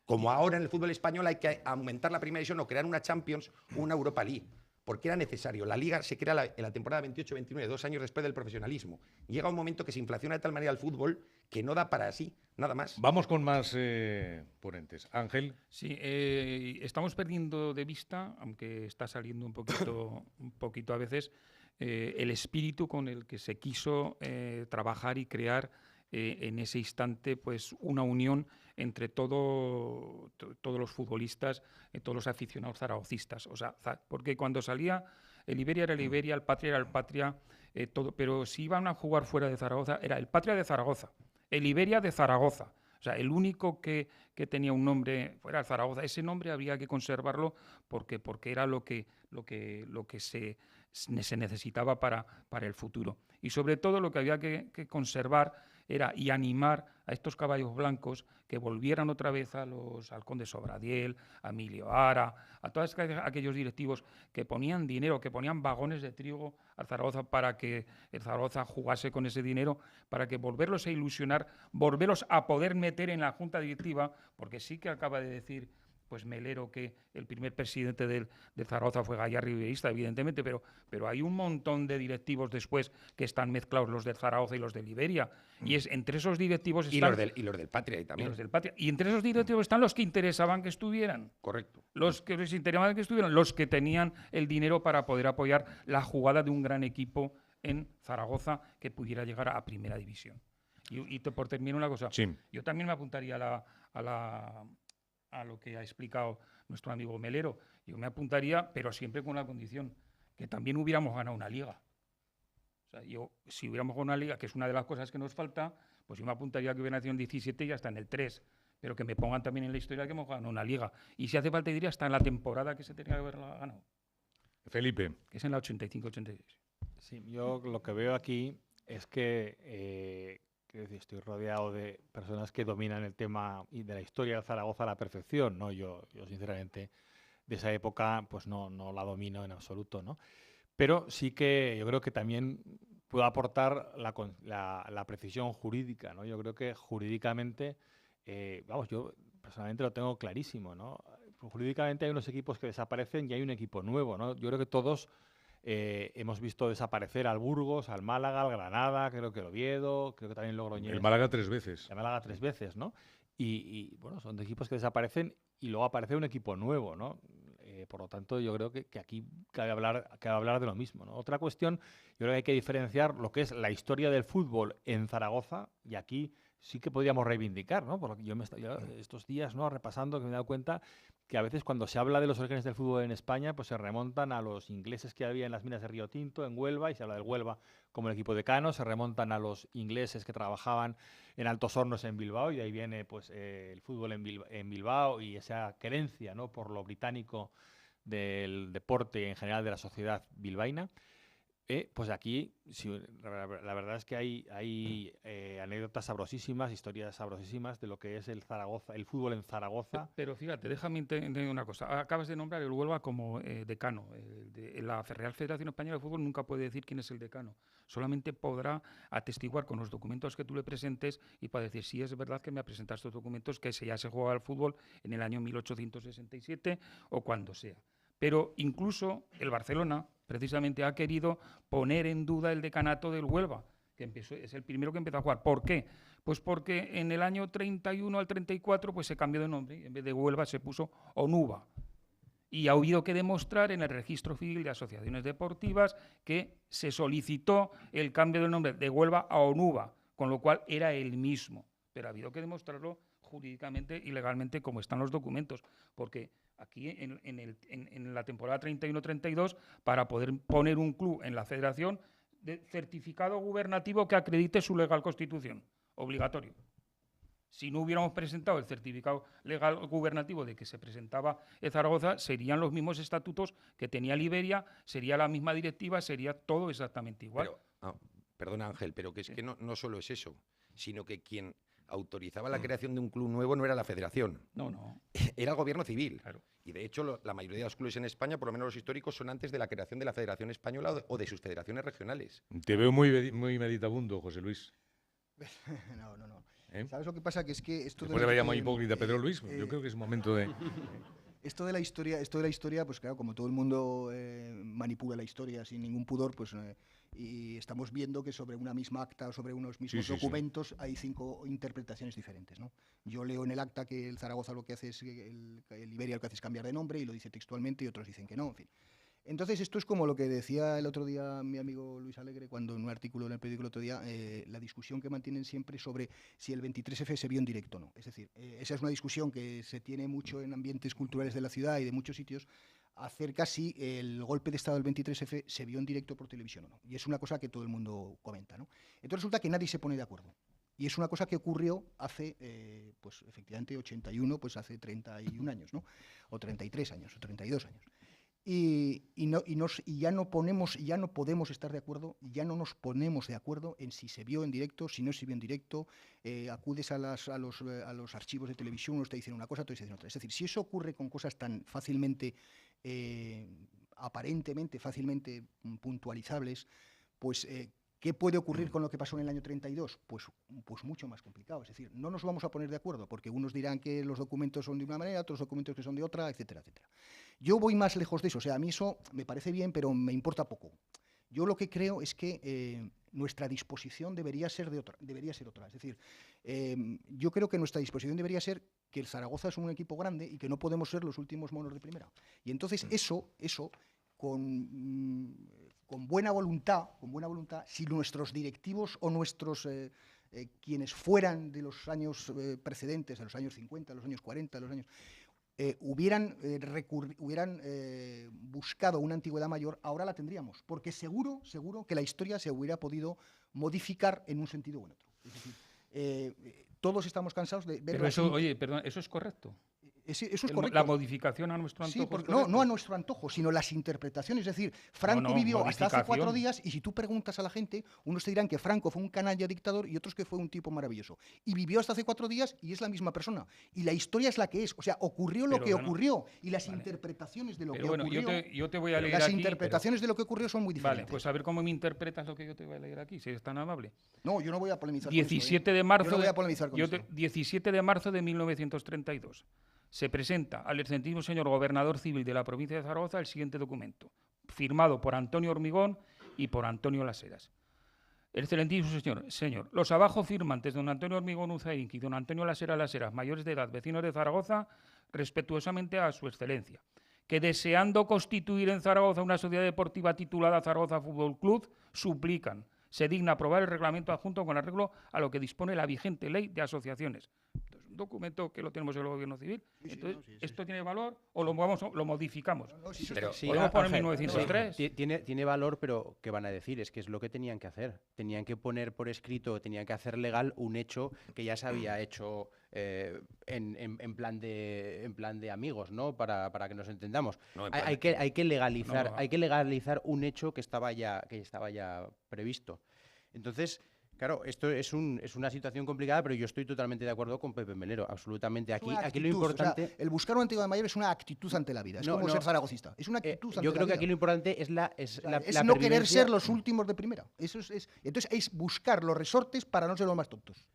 Como ahora en el fútbol español hay que aumentar la primera división o crear una Champions o una Europa League, porque era necesario. La Liga se crea en la temporada 28-29, 2 años después del profesionalismo. Llega un momento que se inflaciona de tal manera el fútbol que no da para sí, nada más. Vamos con más ponentes. Ángel. Sí, estamos perdiendo de vista, aunque está saliendo un poquito a veces, el espíritu con el que se quiso trabajar y crear en ese instante pues una unión entre todos los futbolistas, todos los aficionados zaragocistas. O sea, porque cuando salía el Iberia era el Iberia, el Patria era el Patria, pero si iban a jugar fuera de Zaragoza era el Patria de Zaragoza, el Iberia de Zaragoza. O sea, el único que tenía un nombre fuera el Zaragoza. Ese nombre habría que conservarlo porque era lo que se necesitaba para el futuro. Y sobre todo lo que había que conservar era y animar a estos caballos blancos que volvieran otra vez al conde Sobradiel, a Emilio Ara, a todos aquellos directivos que ponían dinero, que ponían vagones de trigo al Zaragoza para que el Zaragoza jugase con ese dinero, para que volverlos a ilusionar, volverlos a poder meter en la junta directiva, porque sí que acaba de decir pues Melero que el primer presidente del Zaragoza fue Gallarri Iberista, evidentemente, pero hay un montón de directivos después que están mezclados, los del Zaragoza y los del Iberia. Y entre esos directivos están... Y los del Patria también. Y los del Patria. Y entre esos directivos están los que interesaban que estuvieran. Correcto. Los que les interesaban que estuvieran, los que tenían el dinero para poder apoyar la jugada de un gran equipo en Zaragoza que pudiera llegar a primera división. Y por terminar una cosa, Sí. Yo también me apuntaría a lo que ha explicado nuestro amigo Melero. Yo me apuntaría, pero siempre con la condición que también hubiéramos ganado una liga. O sea, si hubiéramos ganado una liga, que es una de las cosas que nos falta, pues yo me apuntaría que hubiera nacido en 17 y hasta en el 3. Pero que me pongan también en la historia que hemos ganado una liga. Y si hace falta, diría hasta en la temporada que se tenía que haber ganado. Felipe. Que es en la 85-86. Sí, yo lo que veo aquí es que quiero decir, estoy rodeado de personas que dominan el tema y de la historia de Zaragoza a la perfección, ¿no? Yo sinceramente de esa época pues no la domino en absoluto, ¿no? Pero sí que yo creo que también puedo aportar la precisión jurídica, ¿no? Yo creo que jurídicamente, yo personalmente lo tengo clarísimo, ¿no? Jurídicamente hay unos equipos que desaparecen y hay un equipo nuevo, ¿no? Yo creo que todos hemos visto desaparecer al Burgos, al Málaga, al Granada, creo que el Oviedo, creo que también Logroñés. El Málaga 3 veces. El Málaga 3 veces, ¿no? Y bueno, son de equipos que desaparecen y luego aparece un equipo nuevo, ¿no? Por lo tanto, yo creo que aquí cabe hablar de lo mismo, ¿no? Otra cuestión, yo creo que hay que diferenciar lo que es la historia del fútbol en Zaragoza, y aquí sí que podríamos reivindicar, ¿no? Porque yo estos días, ¿no?, repasando, que me he dado cuenta que a veces cuando se habla de los orígenes del fútbol en España, pues se remontan a los ingleses que había en las minas de Río Tinto, en Huelva, y se habla del Huelva como el equipo decano, se remontan a los ingleses que trabajaban en Altos Hornos en Bilbao, y de ahí viene pues el fútbol en Bilbao y esa querencia, ¿no?, por lo británico del deporte y en general de la sociedad bilbaína. Pues aquí, sí, la verdad es que hay anécdotas sabrosísimas, historias sabrosísimas de lo que es el Zaragoza, el fútbol en Zaragoza. Pero fíjate, déjame entender una cosa. Acabas de nombrar el Huelva como decano. La Real Federación Española de Fútbol nunca puede decir quién es el decano. Solamente podrá atestiguar con los documentos que tú le presentes y para decir si es verdad que me ha presentado estos documentos, que ya se jugaba al fútbol en el año 1867 o cuando sea. Pero incluso el Barcelona precisamente ha querido poner en duda el decanato del Huelva, que es el primero que empezó a jugar. ¿Por qué? Pues porque en el año 31 al 34 pues se cambió de nombre. En vez de Huelva se puso Onuba. Y ha habido que demostrar en el registro civil de asociaciones deportivas que se solicitó el cambio del nombre de Huelva a Onuba, con lo cual era el mismo. Pero ha habido que demostrarlo jurídicamente y legalmente como están los documentos, porque aquí en la temporada 31-32, para poder poner un club en la federación, de certificado gubernativo que acredite su legal constitución, obligatorio. Si no hubiéramos presentado el certificado legal gubernativo de que se presentaba en Zaragoza, serían los mismos estatutos que tenía Liberia, sería la misma directiva, sería todo exactamente igual. Pero, perdona Ángel, pero que es que no solo es eso, sino que quien autorizaba la creación de un club nuevo no era la federación. No. Era el gobierno civil. Claro. Y de hecho la mayoría de los clubes en España, por lo menos los históricos, son antes de la creación de la Federación Española o de sus federaciones regionales. Te veo muy meditabundo, José Luis. No. ¿Eh? ¿Sabes lo que pasa? Que es que esto Después le vaya muy hipócrita a Pedro Luis, yo creo que es momento de... Esto de la historia, pues claro, como todo el mundo manipula la historia sin ningún pudor, pues y estamos viendo que sobre una misma acta o sobre unos mismos documentos hay 5 interpretaciones diferentes, ¿no? Yo leo en el acta que el Zaragoza lo que hace es, el Iberia lo que hace es cambiar de nombre y lo dice textualmente y otros dicen que no, en fin. Entonces esto es como lo que decía el otro día mi amigo Luis Alegre cuando en un artículo en el periódico el otro día, la discusión que mantienen siempre sobre si el 23F se vio en directo o no. Es decir, esa es una discusión que se tiene mucho en ambientes culturales de la ciudad y de muchos sitios acerca si el golpe de Estado del 23F se vio en directo por televisión o no. Y es una cosa que todo el mundo comenta, ¿no? Entonces resulta que nadie se pone de acuerdo. Y es una cosa que ocurrió hace, pues efectivamente, 81, pues hace 31 años, ¿no? O 33 años, o 32 años. Y ya no podemos estar de acuerdo, ya no nos ponemos de acuerdo en si se vio en directo, si no se vio en directo, acudes a los archivos de televisión, unos te dicen una cosa, otros te dicen otra. Es decir, si eso ocurre con cosas tan fácilmente, aparentemente fácilmente puntualizables, pues ¿qué puede ocurrir con lo que pasó en el año 32? Pues mucho más complicado. Es decir, no nos vamos a poner de acuerdo porque unos dirán que los documentos son de una manera, otros documentos que son de otra, etcétera, etcétera. Yo voy más lejos de eso. O sea, a mí eso me parece bien, pero me importa poco. Yo lo que creo es que nuestra disposición debería ser otra. Es decir, yo creo que nuestra disposición debería ser que el Zaragoza es un equipo grande y que no podemos ser los últimos monos de primera. Y entonces eso con buena voluntad, si nuestros directivos o nuestros quienes fueran de los años precedentes, de los años 50, de los años 40, de los años hubieran buscado una antigüedad mayor, ahora la tendríamos, porque seguro que la historia se hubiera podido modificar en un sentido u en otro. Es decir, todos estamos cansados de ver... Pero eso, oye, perdón, ¿eso es correcto? Eso es correcto. La modificación a nuestro antojo. Sí, no a nuestro antojo, sino las interpretaciones. Es decir, Franco vivió hasta hace 4 días y si tú preguntas a la gente, unos te dirán que Franco fue un canalla dictador y otros que fue un tipo maravilloso. Y vivió hasta hace 4 días y es la misma persona. Y la historia es la que es. O sea, ocurrió lo que ocurrió y las interpretaciones de lo que ocurrió... Yo te voy a leer las aquí, interpretaciones de lo que ocurrió son muy diferentes. Vale, pues a ver cómo me interpretas lo que yo te voy a leer aquí, si eres tan amable. No, yo no voy a polemizar 17 con de marzo Yo no voy a polemizar con esto. 17 de marzo de 1932. Se presenta al excelentísimo señor gobernador civil de la provincia de Zaragoza el siguiente documento, firmado por Antonio Hormigón y por Antonio Las Heras. El excelentísimo señor, los abajo firmantes don Antonio Hormigón Uzaín y don Antonio Las Heras, mayores de edad, vecinos de Zaragoza, respetuosamente a su excelencia, que deseando constituir en Zaragoza una sociedad deportiva titulada Zaragoza Fútbol Club, suplican, se digna aprobar el reglamento adjunto con arreglo a lo que dispone la vigente ley de asociaciones. Un documento que lo tenemos en el gobierno civil. Entonces, ¿esto tiene valor o lo modificamos? ¿Podemos poner 1903? Tiene valor, pero ¿qué van a decir? Es que es lo que tenían que hacer. Tenían que poner por escrito, tenían que hacer legal un hecho que ya se había hecho en plan de amigos, ¿no? Para que nos entendamos. No, en Hay plan- que legalizar, No. hay que legalizar un hecho que estaba ya previsto. Entonces, claro, esto es una situación complicada, pero yo estoy totalmente de acuerdo con Pepe Melero, absolutamente. Es Aquí una lo actitud, importante... o sea, el buscar una antigua de mayor es una actitud ante la vida. Es No, como no. ser zaragocista. Es una actitud ante yo creo la que vida. aquí lo importante es la Es no querer pervivencia. ser los últimos de primera. Entonces es buscar los resortes para no ser los más tontos.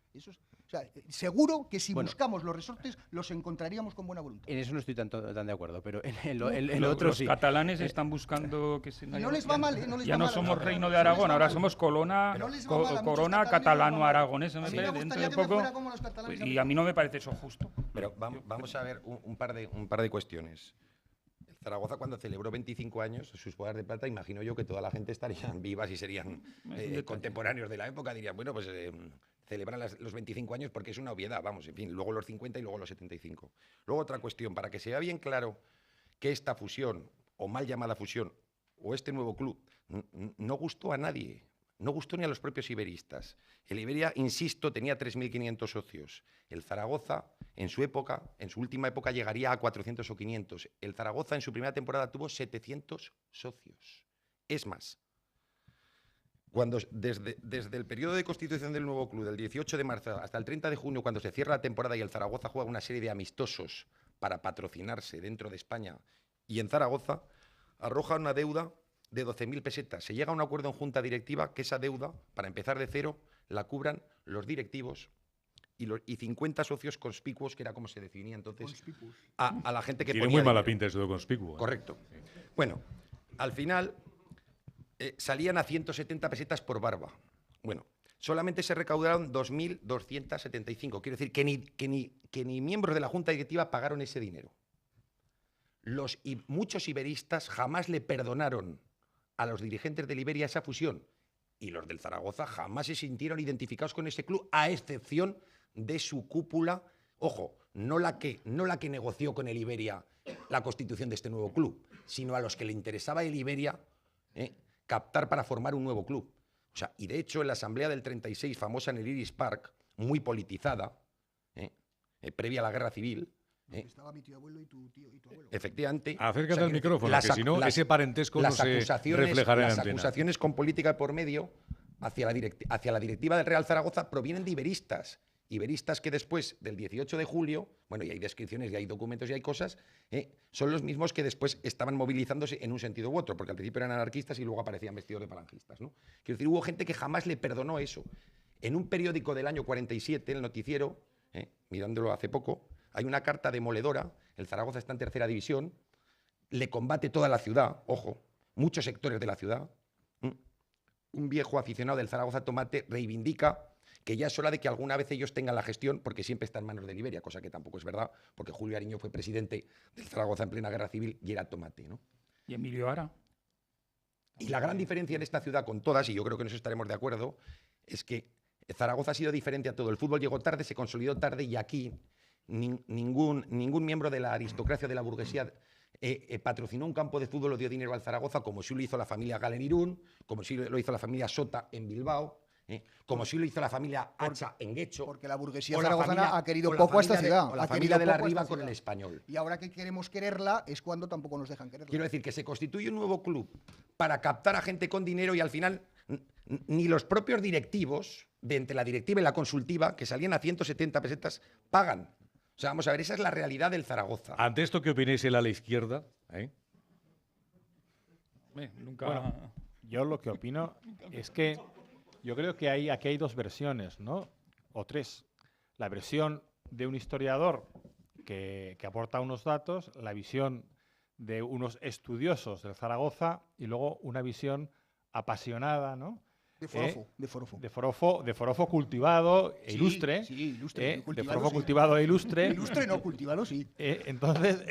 O sea, seguro que si Bueno. buscamos los resortes los encontraríamos con buena voluntad. En eso no estoy tan de acuerdo, pero en lo Los- otro los sí. catalanes están buscando que Y no les va mal, no les ya va no mal. somos No, reino no de les Aragón, va ahora mal. somos corona No les va mal, a muchos corona catalanes les va mal. catalano-aragonés. A mí me Dentro gustaría de que me poco. fuera como los catalanes. Y a mí no me parece eso justo. Pero vamos a ver un par de cuestiones. El Zaragoza, cuando celebró 25 años, sus bodas de plata, imagino yo que toda la gente estarían vivas y serían contemporáneos de la época. Dirían, bueno, pues celebran los 25 años porque es una obviedad, vamos, en fin, luego los 50 y luego los 75. Luego otra cuestión, para que se vea bien claro que esta fusión, o mal llamada fusión, o este nuevo club, no gustó a nadie. No gustó ni a los propios iberistas. El Iberia, insisto, tenía 3.500 socios. El Zaragoza, en su última época, llegaría a 400 o 500. El Zaragoza, en su primera temporada, tuvo 700 socios. Es más, desde el periodo de constitución del nuevo club, del 18 de marzo hasta el 30 de junio, cuando se cierra la temporada y el Zaragoza juega una serie de amistosos para patrocinarse dentro de España y en Zaragoza, arroja una deuda de 12.000 pesetas. Se llega a un acuerdo en junta directiva que esa deuda, para empezar de cero, la cubran los directivos y 50 socios conspicuos, que era como se definía entonces a la gente que Tiene ponía muy mala dinero. pinta eso de conspicuo. Correcto. Bueno, al final salían a 170 pesetas por barba. Bueno, solamente se recaudaron 2.275. Quiero decir que ni miembros de la junta directiva pagaron ese dinero. Muchos iberistas jamás le perdonaron a los dirigentes del Iberia esa fusión, y los del Zaragoza jamás se sintieron identificados con ese club, a excepción de su cúpula, ojo, no la que negoció con el Iberia la constitución de este nuevo club, sino a los que le interesaba el Iberia captar para formar un nuevo club. O sea, y de hecho en la asamblea del 36, famosa en el Iris Park, muy politizada, previa a la guerra civil, Estaba mi tío abuelo y tu tío y tu abuelo. efectivamente. Acércate al micrófono, que si no, ese parentesco no se reflejará en la Las antena. acusaciones con política por medio hacia la directiva del Real Zaragoza provienen de iberistas. Iberistas que después del 18 de julio, bueno, y hay descripciones, y hay documentos, y hay cosas, son los mismos que después estaban movilizándose en un sentido u otro, porque al principio eran anarquistas y luego aparecían vestidos de falangistas, ¿no? Quiero decir, hubo gente que jamás le perdonó eso. En un periódico del año 47, el Noticiero, mirándolo hace poco, hay una carta demoledora, el Zaragoza está en tercera división, le combate toda la ciudad, ojo, muchos sectores de la ciudad. Un viejo aficionado del Zaragoza Tomate reivindica que ya es hora de que alguna vez ellos tengan la gestión, porque siempre está en manos del Iberia, cosa que tampoco es verdad, porque Julio Ariño fue presidente del Zaragoza en plena guerra civil y era Tomate, ¿no? Y Emilio Ara. Y la gran diferencia en esta ciudad con todas, y yo creo que en eso estaremos de acuerdo, es que Zaragoza ha sido diferente a todo. El fútbol llegó tarde, se consolidó tarde, y aquí ningún miembro de la aristocracia o de la burguesía patrocinó un campo de fútbol o dio dinero al Zaragoza, como sí lo hizo la familia Gal en Irún, como sí lo hizo la familia Sota en Bilbao, como sí lo hizo la familia Hacha en Guecho. Porque la burguesía o la zaragozana familia- ha querido o la poco a esta familia de- ciudad. o la ha familia querido de la poco a esta Riva con el ciudad. Español. Y ahora que queremos quererla es cuando tampoco nos dejan quererla. Quiero decir que se constituye un nuevo club para captar a gente con dinero y al final ni los propios directivos, de entre la directiva y la consultiva, que salían a 170 pesetas, pagan. O sea, vamos a ver, esa es la realidad del Zaragoza. Ante esto, ¿qué opináis el a la izquierda? Nunca. Bueno, yo lo que opino es que yo creo que aquí hay dos versiones, ¿no? O tres. La versión de un historiador que aporta unos datos, la visión de unos estudiosos del Zaragoza y luego una visión apasionada, ¿no? De forofo. De forofo cultivado e Sí, ilustre. sí, ilustre, de cultivado, forofo sí. cultivado e ilustre. Ilustre no, cultivado sí. Entonces,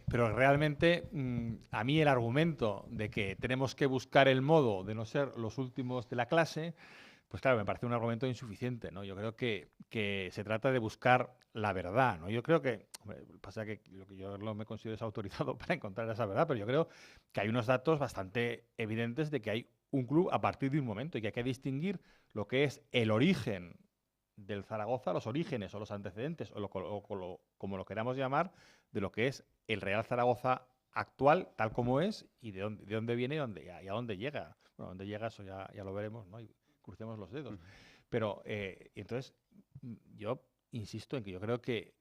pero realmente a mí el argumento de que tenemos que buscar el modo de no ser los últimos de la clase, pues claro, me parece un argumento insuficiente, ¿no? Yo creo que se trata de buscar la verdad, ¿no? Yo creo que, hombre, pasa que lo que yo no me considero desautorizado para encontrar esa verdad, pero yo creo que hay unos datos bastante evidentes de que hay un club a partir de un momento y que hay que distinguir lo que es el origen del Zaragoza, los orígenes o los antecedentes, como lo queramos llamar, de lo que es el Real Zaragoza actual, tal como es, y de dónde viene y a dónde llega. Bueno, a dónde llega eso ya lo veremos, ¿no? Y crucemos los dedos. Pero, entonces, yo insisto en que yo creo que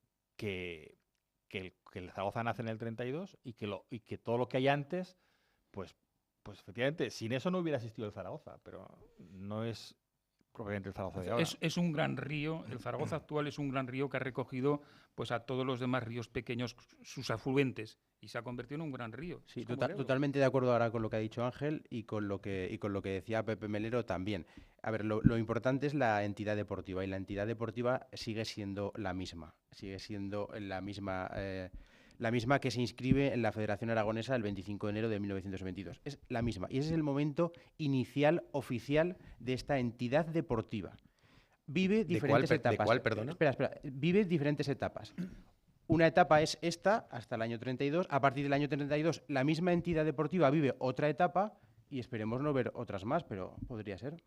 el Zaragoza nace en el 32 y que todo lo que hay antes, pues efectivamente, sin eso no hubiera existido el Zaragoza, pero no es propiamente el Zaragoza de ahora. Es un gran río, el Zaragoza actual es un gran río que ha recogido pues a todos los demás ríos pequeños, sus afluentes, y se ha convertido en un gran río. Sí, totalmente de acuerdo ahora con lo que ha dicho Ángel y con lo que decía Pepe Melero también. A ver, lo importante es la entidad deportiva, y la entidad deportiva sigue siendo la misma. Sigue siendo la misma que se inscribe en la Federación Aragonesa el 25 de enero de 1922. Es la misma. Y ese es el momento inicial, oficial, de esta entidad deportiva. Vive diferentes etapas. ¿De cuál, perdona? Espera. Vive diferentes etapas. Una etapa es esta, hasta el año 32. A partir del año 32, la misma entidad deportiva vive otra etapa, y esperemos no ver otras más, pero podría ser.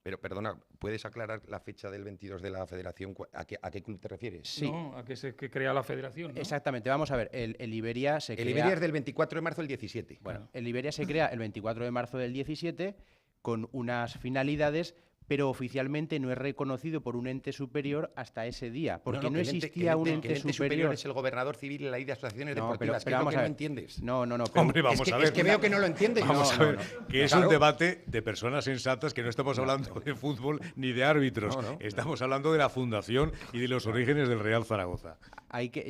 Pero, perdona, ¿puedes aclarar la fecha del 22 de la federación? ¿A qué club te refieres? Sí. No, a que crea la federación, ¿no? Exactamente, vamos a ver, el Iberia se crea... El Iberia es del 24 de marzo del 17. Bueno, el Iberia se crea el 24 de marzo del 17 con unas finalidades, pero oficialmente no es reconocido por un ente superior hasta ese día, porque no existía un ente superior. Es el gobernador civil en la ley de asociaciones No, deportivas, pero que vamos es lo que a no ver. entiendes. No. Hombre, vamos a ver. Es que veo que no lo entiendes. Vamos a ver, que es Claro. un debate de personas sensatas, que no estamos hablando de fútbol ni de árbitros. No. Estamos hablando de la fundación y de los orígenes del Real Zaragoza.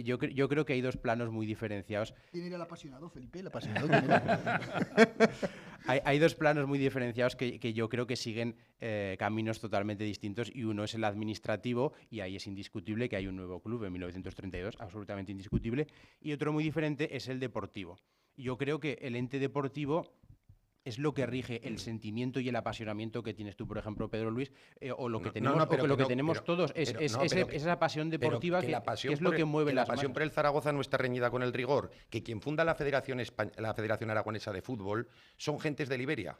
Yo creo que hay dos planos muy diferenciados. ¿Quién era el apasionado, Felipe? ¿El apasionado quién era? Hay dos planos muy diferenciados que yo creo que siguen caminos totalmente distintos, y uno es el administrativo, y ahí es indiscutible que hay un nuevo club en 1932, absolutamente indiscutible, y otro muy diferente es el deportivo. Yo creo que el ente deportivo es lo que rige el sentimiento y el apasionamiento que tienes tú, por ejemplo, Pedro Luis, o lo que tenemos, todos. Es esa pasión deportiva que es lo que mueve las masas. La pasión por el Zaragoza no está reñida con el rigor. Que quien funda la Federación Aragonesa de Fútbol son gentes de Iberia.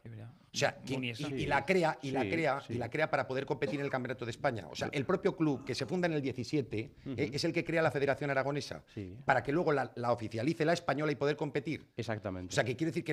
O sea, y la crea para poder competir en el Campeonato de España. O sea, el propio club que se funda en el 17 es el que crea la Federación Aragonesa, para que luego la oficialice la española y poder competir. Exactamente. O sea, que quiere decir que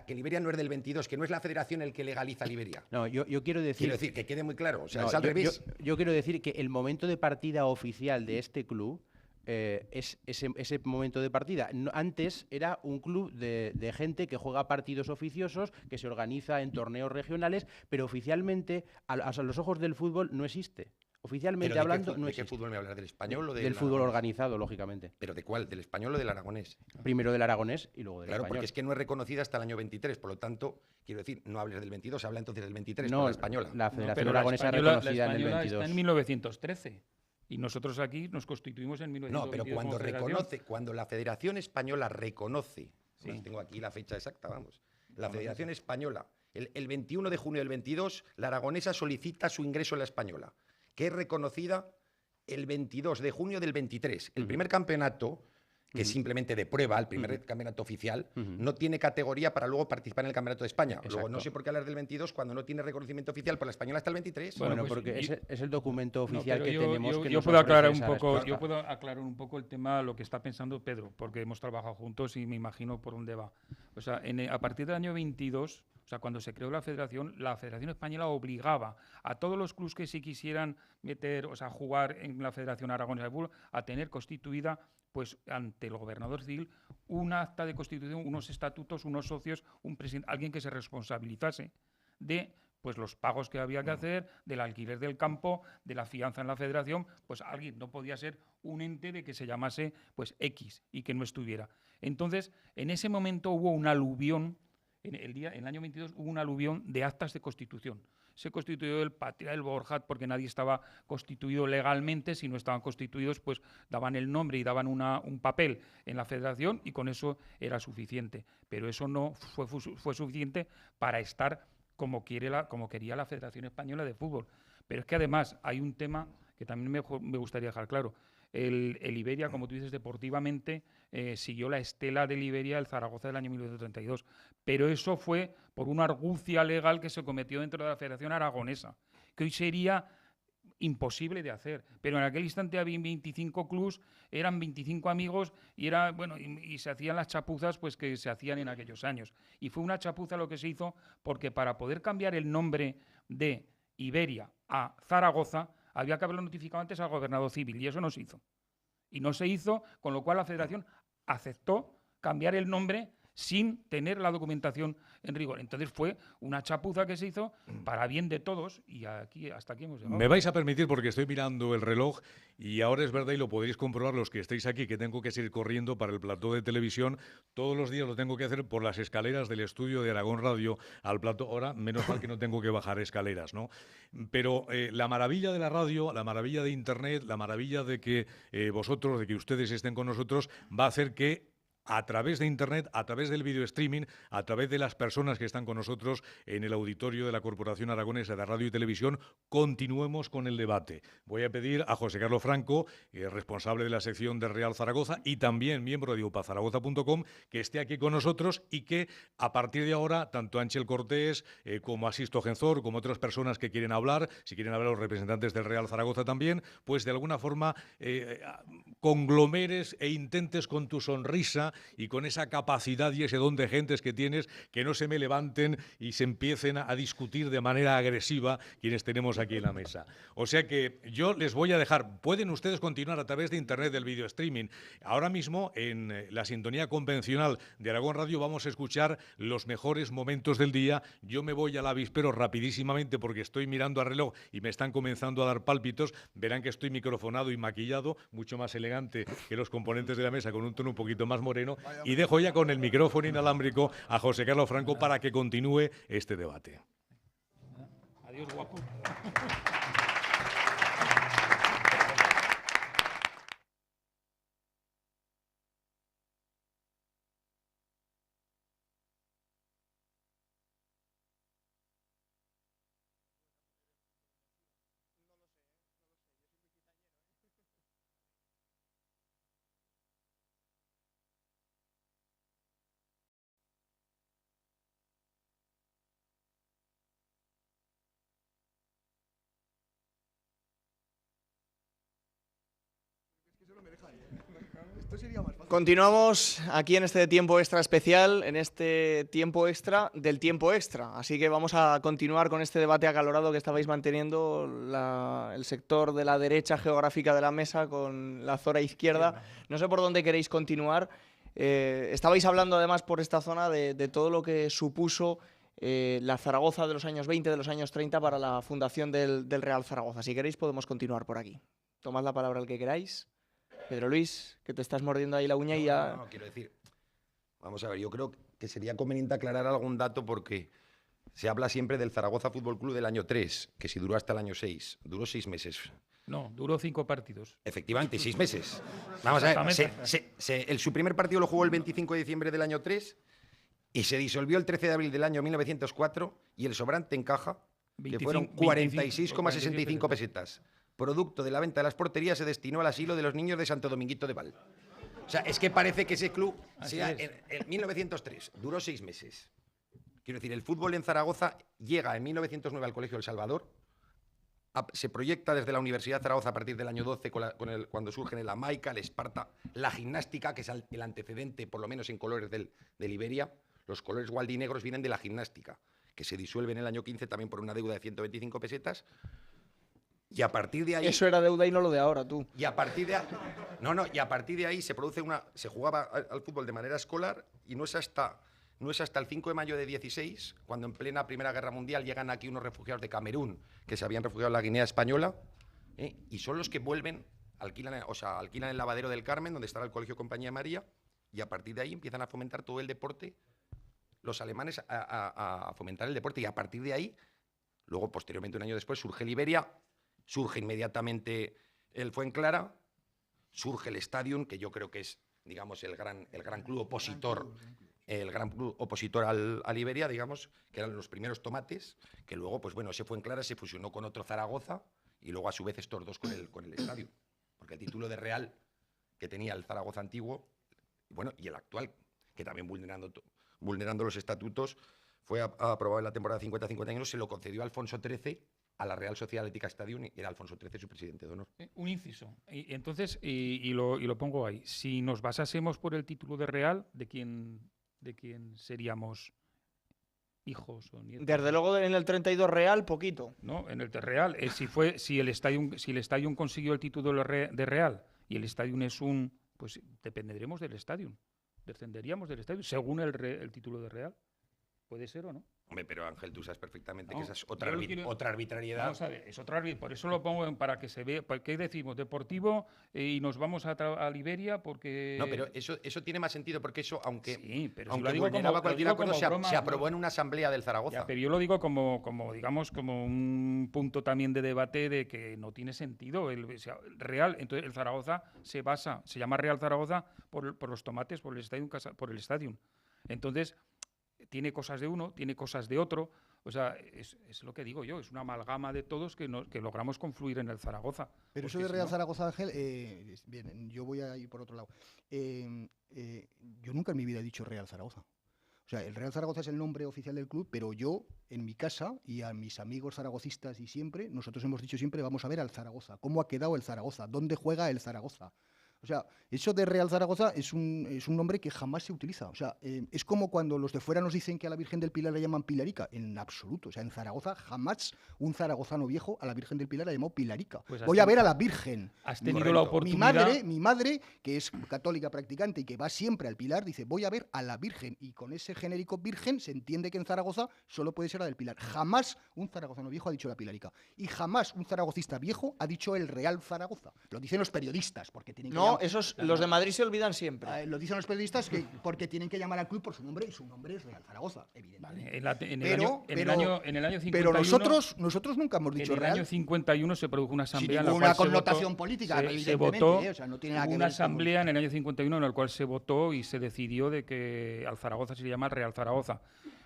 el Iberia no es del 22, que no es la federación el que legaliza la Iberia. No, yo quiero decir... Quiero decir, que quede muy claro, o sea, no, es al revés. Yo quiero decir que el momento de partida oficial de este club es ese momento de partida. Antes era un club de gente que juega partidos oficiosos, que se organiza en torneos regionales, pero oficialmente, a los ojos del fútbol, no existe. Oficialmente hablando, no existe. ¿De qué fútbol me hablas? ¿Del español o del fútbol organizado, lógicamente? ¿Pero de cuál? ¿Del español o del aragonés? Primero del aragonés y luego del español. Claro, porque es que no es reconocida hasta el año 23, por lo tanto, quiero decir, no hables del 22, habla entonces del 23, no, por la española. La Federación Aragonesa es reconocida en el 22. Está en 1913. Y nosotros aquí nos constituimos en 1922. No, pero cuando la Federación Española reconoce, tengo aquí la fecha exacta, vamos, la Federación Española, el 21 de junio del 22, la aragonesa solicita su ingreso en la española, que es reconocida el 22 de junio del 23. El primer campeonato, que es simplemente de prueba, el primer campeonato oficial, no tiene categoría para luego participar en el Campeonato de España. Exacto. Luego, no sé por qué hablar del 22 cuando no tiene reconocimiento oficial por la española hasta el 23. Bueno, pues, porque es el documento oficial que tenemos. Yo puedo aclarar un poco el tema, lo que está pensando Pedro, porque hemos trabajado juntos y me imagino por dónde va. O sea, a partir del año 22, o sea, cuando se creó la Federación Española obligaba a todos los clubes que se quisieran meter, o sea, jugar en la Federación Aragonesa de Fútbol, a tener constituida, pues ante el gobernador civil, un acta de constitución, unos estatutos, unos socios, un presidente, alguien que se responsabilizase de pues los pagos que había que hacer, del alquiler del campo, de la fianza en la federación. Pues alguien no podía ser un ente de que se llamase pues X y que no estuviera. Entonces, en ese momento hubo un aluvión, en el año 22 hubo un aluvión de actas de constitución. Se constituyó el Patria del Borjat porque nadie estaba constituido legalmente. Si no estaban constituidos, pues daban el nombre y daban un papel en la federación y con eso era suficiente. Pero eso no fue suficiente para estar como quería la Federación Española de Fútbol. Pero es que además hay un tema que también me gustaría dejar claro. El Iberia, como tú dices, deportivamente siguió la estela del Iberia, el Zaragoza del año 1932. Pero eso fue por una argucia legal que se cometió dentro de la Federación Aragonesa, que hoy sería imposible de hacer. Pero en aquel instante había 25 clubs, eran 25 amigos y era bueno y se hacían las chapuzas pues que se hacían en aquellos años. Y fue una chapuza lo que se hizo porque para poder cambiar el nombre de Iberia a Zaragoza había que haberlo notificado antes al gobernador civil y eso no se hizo. Y no se hizo, con lo cual la Federación aceptó cambiar el nombre sin tener la documentación en rigor. Entonces fue una chapuza que se hizo para bien de todos y hasta aquí hemos llegado. Me vais a permitir, porque estoy mirando el reloj y ahora es verdad y lo podéis comprobar los que estéis aquí, que tengo que seguir corriendo para el plató de televisión. Todos los días lo tengo que hacer por las escaleras del estudio de Aragón Radio al plató. Ahora, menos mal que no tengo que bajar escaleras, ¿no? Pero la maravilla de la radio, la maravilla de Internet, la maravilla de que vosotros, de que ustedes estén con nosotros, va a hacer que a través de Internet, a través del video streaming, a través de las personas que están con nosotros en el auditorio de la Corporación Aragonesa de Radio y Televisión, continuemos con el debate. Voy a pedir a José Carlos Franco, responsable de la sección de Real Zaragoza y también miembro de upazaragoza.com, que esté aquí con nosotros y que a partir de ahora, tanto Ángel Cortés como Asisto Genzor, como otras personas que quieren hablar, si quieren hablar los representantes del Real Zaragoza también, pues de alguna forma conglomeres e intentes con tu sonrisa y con esa capacidad y ese don de gentes que tienes, que no se me levanten y se empiecen a discutir de manera agresiva quienes tenemos aquí en la mesa. O sea que yo les voy a dejar, pueden ustedes continuar a través de Internet del video streaming. Ahora mismo en la sintonía convencional de Aragón Radio vamos a escuchar los mejores momentos del día. Yo me voy al avispero rapidísimamente porque estoy mirando al reloj y me están comenzando a dar pálpitos. Verán que estoy microfonado y maquillado, mucho más elegante que los componentes de la mesa, con un tono un poquito más moreno. Y dejo ya con el micrófono inalámbrico a José Carlos Franco para que continúe este debate. Adiós, guapo. Continuamos aquí en este tiempo extra especial, en este tiempo extra del tiempo extra. Así que vamos a continuar con este debate acalorado que estabais manteniendo el sector de la derecha geográfica de la mesa con la zona izquierda. No sé por dónde queréis continuar. Estabais hablando además por esta zona de todo lo que supuso la Zaragoza de los años 20, de los años 30 para la fundación del Real Zaragoza. Si queréis podemos continuar por aquí. Tomad la palabra el que queráis. Pedro Luis, que te estás mordiendo ahí la uña y ya... No, quiero decir, vamos a ver, yo creo que sería conveniente aclarar algún dato porque se habla siempre del Zaragoza Fútbol Club del año 3, que si duró hasta el año 6, duró 6 meses. No, duró 5 partidos. Efectivamente, 6 meses. Vamos a ver, su primer partido lo jugó el 25 de diciembre del año 3 y se disolvió el 13 de abril del año 1904 y el sobrante en caja, que fueron 46,65 pesetas. Producto de la venta de las porterías se destinó al asilo de los niños de Santo Dominguito de Val. O sea, es que parece que ese club sea en 1903, duró 6 meses. Quiero decir, el fútbol en Zaragoza llega en 1909 al Colegio El Salvador, se proyecta desde la Universidad de Zaragoza a partir del año 12 cuando surgen el Amaica, el Esparta, la gimnástica, que es el antecedente, por lo menos en colores del Iberia. Los colores gualdinegros vienen de la gimnástica, que se disuelve en el año 15 también por una deuda de 125 pesetas. Y a partir de ahí... Eso era deuda y no lo de ahora, tú. Y a partir de ahí se jugaba al fútbol de manera escolar y no es hasta el 5 de mayo de 16, cuando en plena Primera Guerra Mundial llegan aquí unos refugiados de Camerún, que se habían refugiado en la Guinea Española, y son los que vuelven, alquilan el lavadero del Carmen, donde estaba el Colegio Compañía de María, y a partir de ahí empiezan a fomentar todo el deporte, los alemanes a fomentar el deporte, y a partir de ahí, luego posteriormente un año después, surge el Iberia. Surge inmediatamente el Fuenclara, surge el Stadium, que yo creo que es, digamos, el gran club opositor, al Iberia, digamos, que eran los primeros tomates, que luego, pues bueno, ese Fuenclara se fusionó con otro Zaragoza y luego a su vez estos dos con el Stadium. Porque el título de Real que tenía el Zaragoza antiguo, bueno, y el actual, que también vulnerando los estatutos, fue aprobado en la temporada 50-51, se lo concedió a Alfonso XIII a la Real Sociedad Atlética Stadium y era Alfonso XIII su presidente de honor. Un inciso. Y entonces, y lo pongo ahí. Si nos basásemos por el título de Real, ¿de quién seríamos hijos o nietos? Desde luego en el 32 Real, poquito. No, en el Real. Si el Stadium consiguió el título de Real y el Stadium es pues dependeremos del Stadium. Descenderíamos del Stadium según el título de Real. ¿Puede ser o no? Hombre, pero Ángel, tú sabes perfectamente No, que esa es yo otra, lo quiero- otra arbitrariedad. Vamos a ver, es otra arbitrariedad. Por eso lo pongo para que se vea. ¿Qué decimos? Deportivo y nos vamos a Liberia porque... No, pero eso tiene más sentido porque eso, aunque, Sí, pero si aunque lo digo vulneraba como, cualquier lo digo acuerdo, como broma, se aprobó ¿no? en una asamblea del Zaragoza. Ya, pero yo lo digo como un punto también de debate de que no tiene sentido. O sea, Real, entonces el Zaragoza se llama Real Zaragoza por los tomates, por el Stadium. Entonces, tiene cosas de uno, tiene cosas de otro. O sea, es lo que digo yo, es una amalgama de todos que logramos confluir en el Zaragoza. Pero eso Porque de si Real no- Zaragoza, Ángel, bien, yo voy a ir por otro lado. Yo nunca en mi vida he dicho Real Zaragoza. O sea, el Real Zaragoza es el nombre oficial del club, pero yo, en mi casa, y a mis amigos zaragocistas y siempre, nosotros hemos dicho siempre, vamos a ver al Zaragoza. ¿Cómo ha quedado el Zaragoza? ¿Dónde juega el Zaragoza? O sea, eso de Real Zaragoza es un nombre que jamás se utiliza. O sea, es como cuando los de fuera nos dicen que a la Virgen del Pilar la llaman Pilarica. En absoluto. O sea, en Zaragoza jamás un zaragozano viejo a la Virgen del Pilar la llamó Pilarica. Pues Voy a ver a la Virgen. Has tenido Correcto. la Mi oportunidad... madre, que es católica practicante y que va siempre al Pilar, dice, voy a ver a la Virgen. Y con ese genérico Virgen se entiende que en Zaragoza solo puede ser la del Pilar. Jamás un zaragozano viejo ha dicho la Pilarica. Y jamás un zaragocista viejo ha dicho el Real Zaragoza. Lo dicen los periodistas, porque tienen que No, llamar- esos, los de Madrid se olvidan siempre. lo dicen los periodistas porque tienen que llamar al club por su nombre y su nombre es Real Zaragoza, evidentemente. En el año 51, pero nosotros nunca hemos dicho en el Real. año 51 se produjo una Sin asamblea en la ninguna cual se connotación votó- política, se evidentemente, votó o sea, no tiene nada que una ver con- asamblea en el año 51 en la cual se votó y se decidió de que al Zaragoza se le llama Real Zaragoza.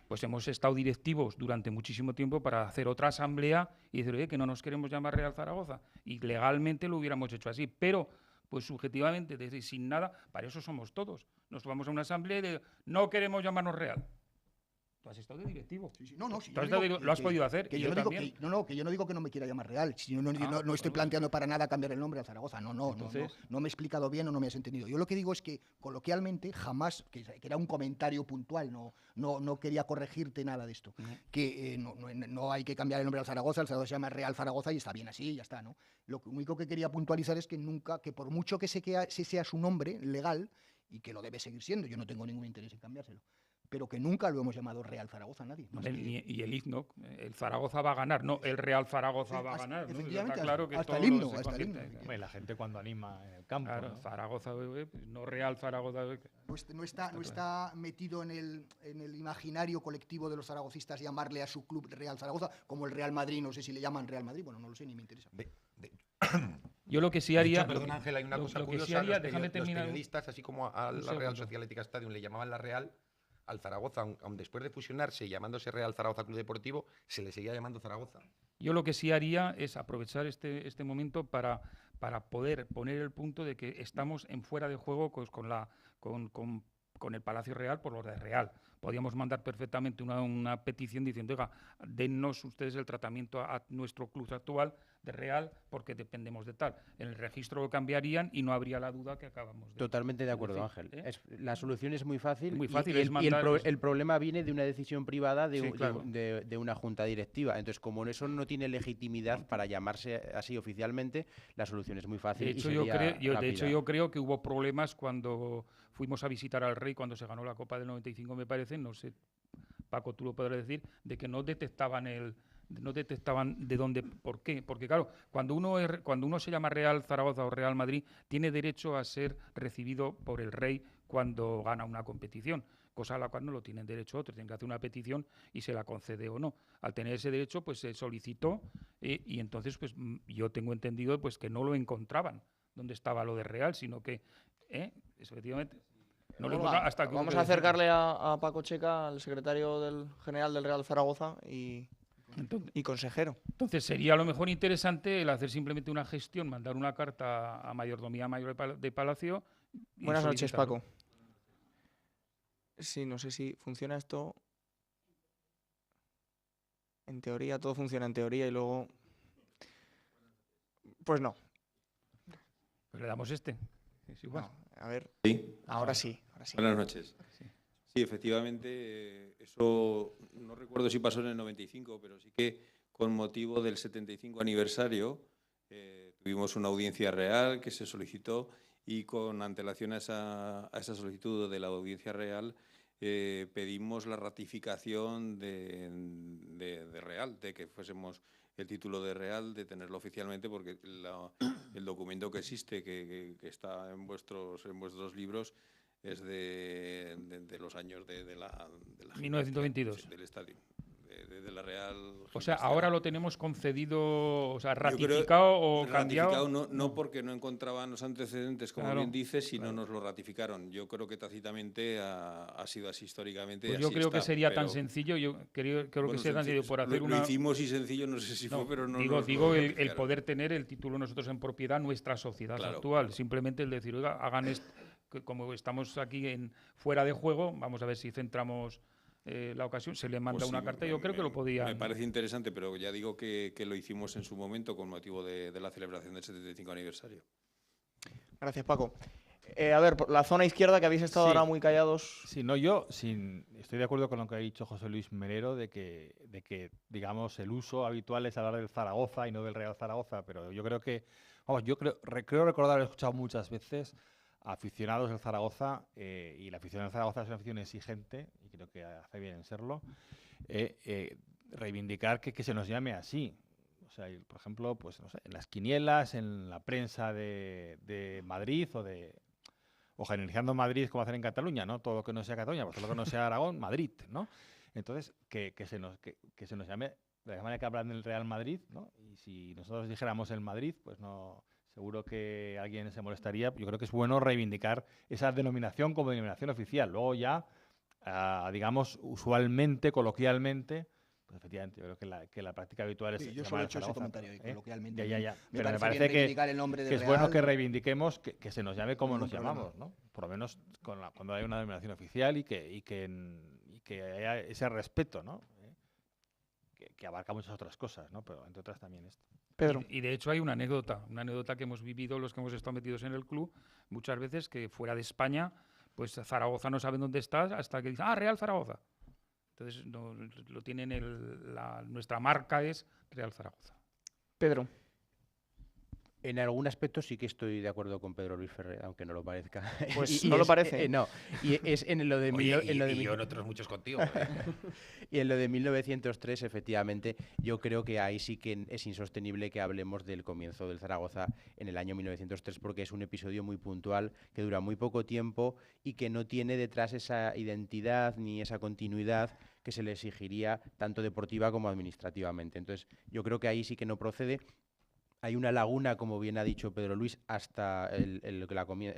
Pues hemos estado directivos durante muchísimo tiempo para hacer otra asamblea y decir, oye, que no nos queremos llamar Real Zaragoza. Y legalmente lo hubiéramos hecho así, pero pues subjetivamente, desde sin nada, para eso somos todos. Nos vamos a una asamblea y de, no queremos llamarnos Real. Tú has estado de directivo. Sí, sí. No, sí, Tú yo has estado digo lo has podido hacer. Que y yo, yo no digo también. que yo no digo que no me quiera llamar Real. Si yo no estoy bueno, planteando para nada cambiar el nombre a Zaragoza. No Entonces- me he explicado bien o no me has entendido. Yo lo que digo es que coloquialmente jamás, que era un comentario puntual, no quería corregirte nada de esto. Que no hay que cambiar el nombre al Zaragoza, el Zaragoza se llama Real Zaragoza y está bien así, ya está, ¿no? Lo único que quería puntualizar es que nunca, que por mucho que ese sea su nombre legal, y que lo debe seguir siendo, yo no tengo ningún interés en cambiárselo, pero que nunca lo hemos llamado Real Zaragoza a nadie. más que- Y el himno, el Zaragoza va a ganar, no, el Real Zaragoza Sí, va a ganar. ¿no? efectivamente, Está claro que hasta todo el himno, se hasta el convierte himno. en- Hombre, la gente cuando anima en el campo. Claro, ¿no? Zaragoza, no Real Zaragoza. No está metido en el imaginario colectivo de los zaragocistas llamarle a su club Real Zaragoza, como el Real Madrid, no sé si le llaman Real Madrid, bueno, no lo sé, ni me interesa. Yo lo que sí De haría. hecho, perdón, Ángel, hay una cosa lo que sí curiosa. haría, Los déjame terminar. periodistas, así como a la Real segundo. Sociedad Atlética Stadium le llamaban la Real, al Zaragoza, aun después de fusionarse y llamándose Real Zaragoza Club Deportivo, se le seguía llamando Zaragoza. Yo lo que sí haría es aprovechar este momento para poder poner el punto de que estamos en fuera de juego con el Palacio Real por lo de Real. Podríamos mandar perfectamente una petición diciendo, oiga, dennos ustedes el tratamiento a nuestro club actual de Real porque dependemos de tal. En el registro lo cambiarían y no habría la duda que acabamos de... Totalmente de acuerdo, decir, Ángel. ¿eh? La solución es muy fácil. Muy fácil, y es el mandar- problema viene de una decisión privada Sí, claro. de una junta directiva. Entonces, como eso no tiene legitimidad para llamarse así oficialmente, la solución es muy fácil. De y hecho, sería de hecho, rápida. yo creo que hubo problemas cuando fuimos a visitar al Rey, cuando se ganó la Copa del 95, me parece, no sé, Paco, tú lo podrás decir, de que no detectaban de dónde, por qué. Porque claro, cuando uno se llama Real Zaragoza o Real Madrid, tiene derecho a ser recibido por el Rey cuando gana una competición, cosa a la cual no lo tienen derecho otros, tienen que hacer una petición y se la concede o no. Al tener ese derecho, pues se solicitó y entonces pues yo tengo entendido pues que no lo encontraban donde estaba lo de Real, sino que, efectivamente, no lo encontraban hasta que Vamos hubo a que decirlo. acercarle a Paco Checa, al secretario general del Real Zaragoza y consejero. Entonces sería a lo mejor interesante el hacer simplemente una gestión, mandar una carta a Mayordomía Mayor de Palacio. Y Buenas noches, solicitarlo. Paco. Sí, no sé si funciona esto. En teoría, todo funciona en teoría y luego Pues no. Pues le damos este. Es igual. No, a ver. Sí. Ahora sí. Buenas noches. Sí, efectivamente, eso no recuerdo si pasó en el 95, pero sí que con motivo del 75 aniversario tuvimos una audiencia real que se solicitó y con antelación a esa solicitud de la audiencia real pedimos la ratificación de Real, de que fuésemos el título de Real, de tenerlo oficialmente, porque el documento que existe, que está en vuestros libros, es de los años de la 1922. Del estadio, de la Real. O sea, ahora lo tenemos concedido, o sea, Yo creo- ratificado o cambiado. Ratificado no porque no encontraban los antecedentes, como Claro, bien dices, sino claro. nos lo ratificaron. Yo creo que tácitamente ha sido así históricamente. Pues y yo así creo que está, sería tan pero- sencillo, yo creo que bueno, sería tan sencillo por hacer lo una... hicimos y sencillo, no sé si No, fue, pero no digo, nos digo lo el ratificaron. poder tener el título nosotros en propiedad, nuestra sociedad Claro, actual. claro. Simplemente el decir, oiga, hagan esto, que como estamos aquí fuera de juego, vamos a ver si centramos la ocasión. Se le manda Pues sí, una carta, yo creo que lo podían... Me parece interesante, pero ya digo que lo hicimos en su momento con motivo de la celebración del 75 aniversario. Gracias, Paco. A ver, por la zona izquierda, que habéis estado Sí. ahora muy callados. Sí, no, estoy de acuerdo con lo que ha dicho José Luis Melero de que, digamos, el uso habitual es hablar del Zaragoza y no del Real Zaragoza, pero yo creo que, vamos, creo recordar haber escuchado muchas veces a aficionados del Zaragoza, y la afición del Zaragoza es una afición exigente, y creo que hace bien en serlo, reivindicar que se nos llame así. O sea, por ejemplo, pues no sé, en las quinielas, en la prensa de Madrid o generalizando Madrid como hacen en Cataluña, ¿no? Todo lo que no sea Cataluña, pues todo lo que no sea Aragón, Madrid, ¿no? Entonces, que se nos llame de la manera que hablan del Real Madrid, ¿no? Y si nosotros dijéramos el Madrid, pues no, seguro que alguien se molestaría. Yo creo que es bueno reivindicar esa denominación como denominación oficial. Luego ya, digamos, usualmente, coloquialmente, pues efectivamente, yo creo que la práctica habitual es Sí, yo llamar solo he al hecho ese Zaragoza, comentario, coloquialmente. Ya. Me Pero me parece parece bien reivindicar el nombre que del es bueno Real. que reivindiquemos que se nos llame como Ningún nos problema. llamamos, ¿no? Por lo menos cuando hay una denominación oficial y que haya ese respeto, ¿no? Que abarca muchas otras cosas, ¿no? Pero entre otras también esto. Pedro. Y de hecho hay una anécdota que hemos vivido los que hemos estado metidos en el club muchas veces, que fuera de España, pues Zaragoza no saben dónde estás hasta que dicen, Real Zaragoza. Entonces lo tienen, nuestra marca es Real Zaragoza. Pedro. En algún aspecto sí que estoy de acuerdo con Pedro Luis Ferrer, aunque no lo parezca. Pues no lo parece. No, y es en lo de... Oye, en lo de y yo en otros muchos contigo. Y en lo de 1903, efectivamente, yo creo que ahí sí que es insostenible que hablemos del comienzo del Zaragoza en el año 1903, porque es un episodio muy puntual, que dura muy poco tiempo y que no tiene detrás esa identidad ni esa continuidad que se le exigiría tanto deportiva como administrativamente. Entonces, yo creo que ahí sí que no procede. Hay una laguna, como bien ha dicho Pedro Luis, hasta el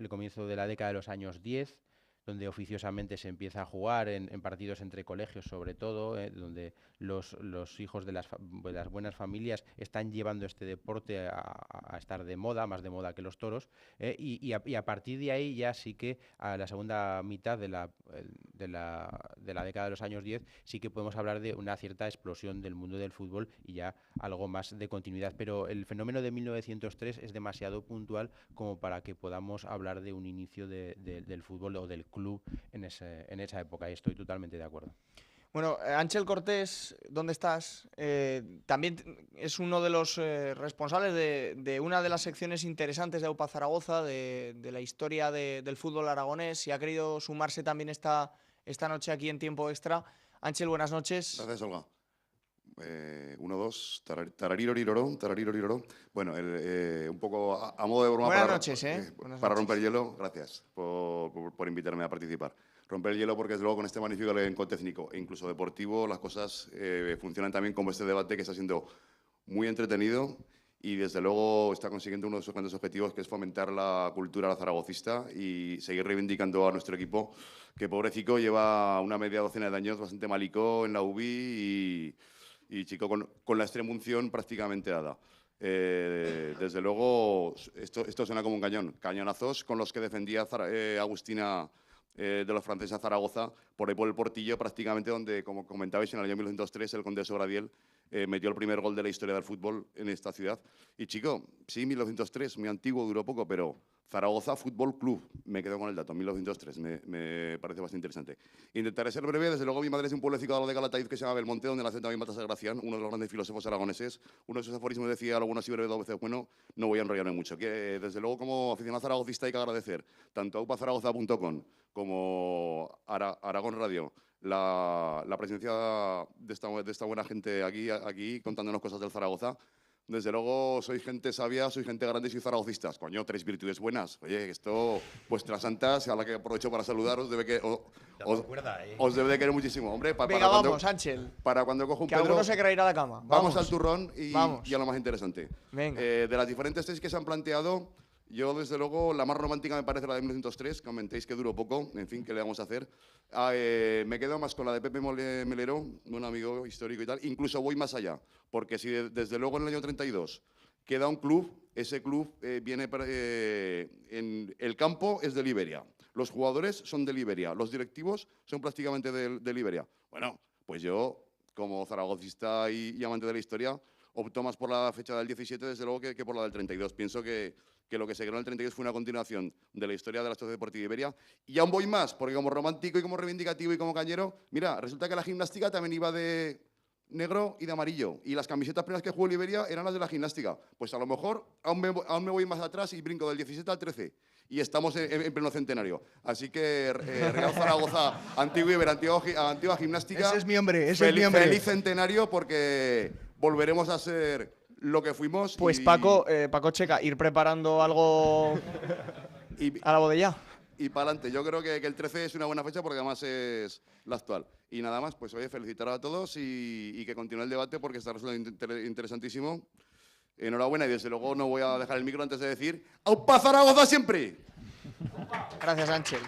comienzo de la década de los años 10, donde oficiosamente se empieza a jugar en partidos entre colegios, sobre todo, donde los hijos de las buenas familias están llevando este deporte a estar de moda, más de moda que los toros, y a partir de ahí ya sí que a la segunda mitad de la década de los años 10 sí que podemos hablar de una cierta explosión del mundo del fútbol y ya algo más de continuidad. Pero el fenómeno de 1903 es demasiado puntual como para que podamos hablar de un inicio del fútbol o del club en esa época, y estoy totalmente de acuerdo. Bueno, Ángel Cortés, ¿dónde estás? También es uno de los responsables de una de las secciones interesantes de AUPA Zaragoza, de la historia del fútbol aragonés, y ha querido sumarse también esta noche aquí en Tiempo Extra. Ángel, buenas noches. Gracias, Olga. 1, 2, tararirorirorón. Bueno, un poco a modo de broma. Buenas noches, Buenas para noches. romper hielo, gracias por invitarme a participar. Romper el hielo porque, desde luego, con este magnífico elenco técnico e incluso deportivo, las cosas funcionan también como este debate que está siendo muy entretenido y, desde luego, está consiguiendo uno de sus grandes objetivos, que es fomentar la cultura zaragocista y seguir reivindicando a nuestro equipo, que, pobrecito, lleva una media docena de años bastante malico en la UBI y chico, con la extrema unción prácticamente dada. Desde luego, esto suena como un cañón. Cañonazos con los que defendía Agustina de los franceses a Zaragoza, por ahí por el Portillo, prácticamente donde, como comentabais, en el año 1903 el conde de Sobradiel metió el primer gol de la historia del fútbol en esta ciudad. Y chico, sí, 1903, muy antiguo, duró poco, pero Zaragoza Fútbol Club, me quedo con el dato, 1903, me parece bastante interesante. Intentaré ser breve, desde luego mi madre es un pueblecito al lado de Calatayud que se llama Belmonte, donde nace también Baltasar Gracián, uno de los grandes filósofos aragoneses. Uno de sus aforismos decía, algo así breve, dos veces bueno, no voy a enrollarme mucho. Que desde luego como aficionado zaragocista hay que agradecer tanto a upazaragoza.com como Aragón Radio, la presencia de esta buena gente aquí contándonos cosas del Zaragoza. Desde luego, sois gente sabia, sois gente grande y sois zaragocistas. Coño, 3 virtudes buenas. Oye, esto, vuestras santas, a la que aprovecho para saludaros, os debe de querer muchísimo. Hombre, venga, vamos, Ángel. Para cuando cojo un que Pedro, alguno se quiera ir a la cama. Vamos al turrón y a lo más interesante. Venga. De las diferentes tesis que se han planteado, yo, desde luego, la más romántica me parece la de 1903, que comentéis que duró poco, en fin, ¿qué le vamos a hacer? Me quedo más con la de Pepe Melero, un amigo histórico y tal. Incluso voy más allá, porque si desde luego en el año 32 queda un club, ese club viene en el campo es de Liberia, los jugadores son de Liberia, los directivos son prácticamente de Liberia. Bueno, pues yo, como zaragocista y amante de la historia, optó más por la fecha del 17, desde luego, que por la del 32. Pienso que lo que se creó en el 32 fue una continuación de la historia de la Sociedad Deportiva Iberia. Y aún voy más, porque como romántico y como reivindicativo y como cañero, mira, resulta que la gimnástica también iba de negro y de amarillo. Y las camisetas primeras que jugó Liberia eran las de la gimnástica. Pues a lo mejor aún me voy más atrás y brinco del 17 al 13. Y estamos en pleno centenario. Así que Real Zaragoza, Antigua Iberia, antigua gimnástica. Ese es mi hombre, ese es mi hombre. Feliz centenario, porque volveremos a ser lo que fuimos. Pues Paco Checa, ir preparando algo a la bodega. Y para adelante. Yo creo que el 13 es una buena fecha porque además es la actual. Y nada más, pues oye, felicitar a todos y que continúe el debate porque está resultando interesantísimo. Enhorabuena y desde luego no voy a dejar el micro antes de decir ¡Aupa Zaragoza siempre! Gracias, Ángel.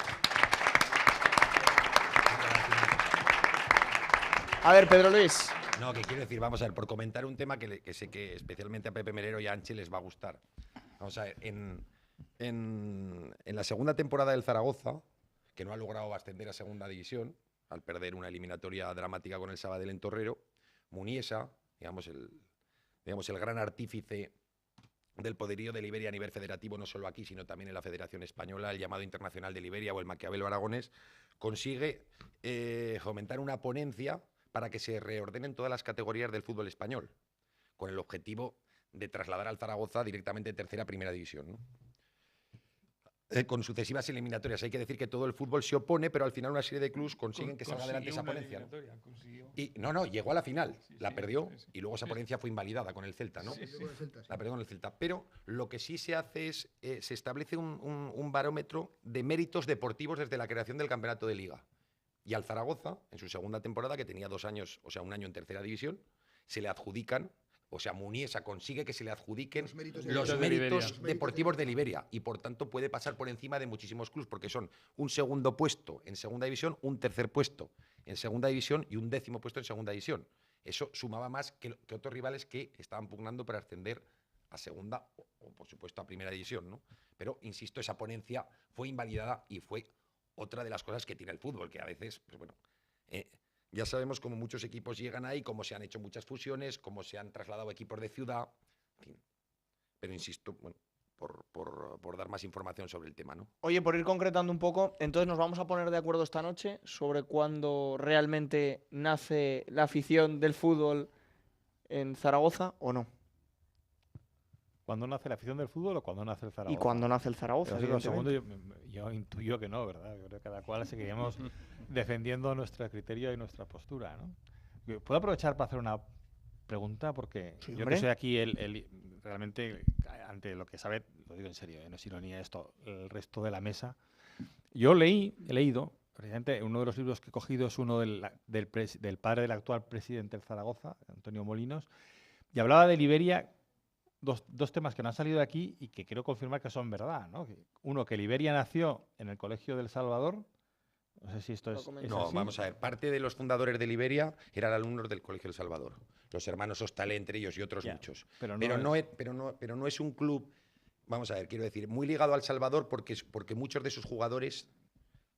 A ver, Pedro Luis. No, que quiero decir, vamos a ver, por comentar un tema que sé que especialmente a Pepe Melero y a Ángel les va a gustar. Vamos a ver, en la segunda temporada del Zaragoza, que no ha logrado ascender a segunda división, al perder una eliminatoria dramática con el Sabadell en Torrero, Muniesa, digamos el gran artífice del poderío de Liberia a nivel federativo, no solo aquí, sino también en la Federación Española, el llamado Internacional de Liberia o el Maquiavelo Aragonés, consigue fomentar una ponencia para que se reordenen todas las categorías del fútbol español, con el objetivo de trasladar al Zaragoza directamente de tercera a primera división, ¿no? Con sucesivas eliminatorias. Hay que decir que todo el fútbol se opone, pero al final una serie de clubes consiguen que salga adelante esa ponencia, ¿no? Y llegó a la final, la perdió y luego esa ponencia fue invalidada con el Celta, ¿no? La perdió con el Celta. Pero lo que sí se hace es, se establece un barómetro de méritos deportivos desde la creación del campeonato de Liga. Y al Zaragoza, en su segunda temporada, que tenía 2 años, o sea, un año en tercera división, se le adjudican, o sea, Muniesa consigue que se le adjudiquen los méritos deportivos de Liberia y por tanto puede pasar por encima de muchísimos clubes porque son un segundo puesto en segunda división, un tercer puesto en segunda división y un 10º puesto en segunda división. Eso sumaba más que otros rivales que estaban pugnando para ascender a segunda o por supuesto a primera división, ¿no? Pero, insisto, esa ponencia fue invalidada y fue otra de las cosas que tiene el fútbol, que a veces, pues bueno, ya sabemos cómo muchos equipos llegan ahí, cómo se han hecho muchas fusiones, cómo se han trasladado equipos de ciudad, en fin. Pero insisto, bueno, por dar más información sobre el tema, ¿no? Oye, por ir concretando un poco, entonces nos vamos a poner de acuerdo esta noche sobre cuándo realmente nace la afición del fútbol en Zaragoza o no. ¿Cuándo nace la afición del fútbol o cuándo nace el Zaragoza? ¿Y cuándo nace el Zaragoza? Lo segundo, yo intuyo que no, ¿verdad? Yo creo que cada cual seguiríamos defendiendo nuestro criterio y nuestra postura, ¿no? ¿Puedo aprovechar para hacer una pregunta? Porque sí, yo que soy aquí realmente, ante lo que sabe, lo digo en serio, no es ironía esto, el resto de la mesa. Yo he leído, precisamente uno de los libros que he cogido es uno del padre del actual presidente del Zaragoza, Antonio Molinos, y hablaba de Liberia. Dos temas que no han salido de aquí y que quiero confirmar que son verdad, ¿no? Uno, que Liberia nació en el Colegio del Salvador. No sé si esto es no, así. Vamos a ver. Parte de los fundadores de Liberia eran alumnos del Colegio del Salvador. Los hermanos Hostalé, entre ellos, y otros muchos. Pero no es un club, vamos a ver, quiero decir, muy ligado al Salvador porque muchos de sus jugadores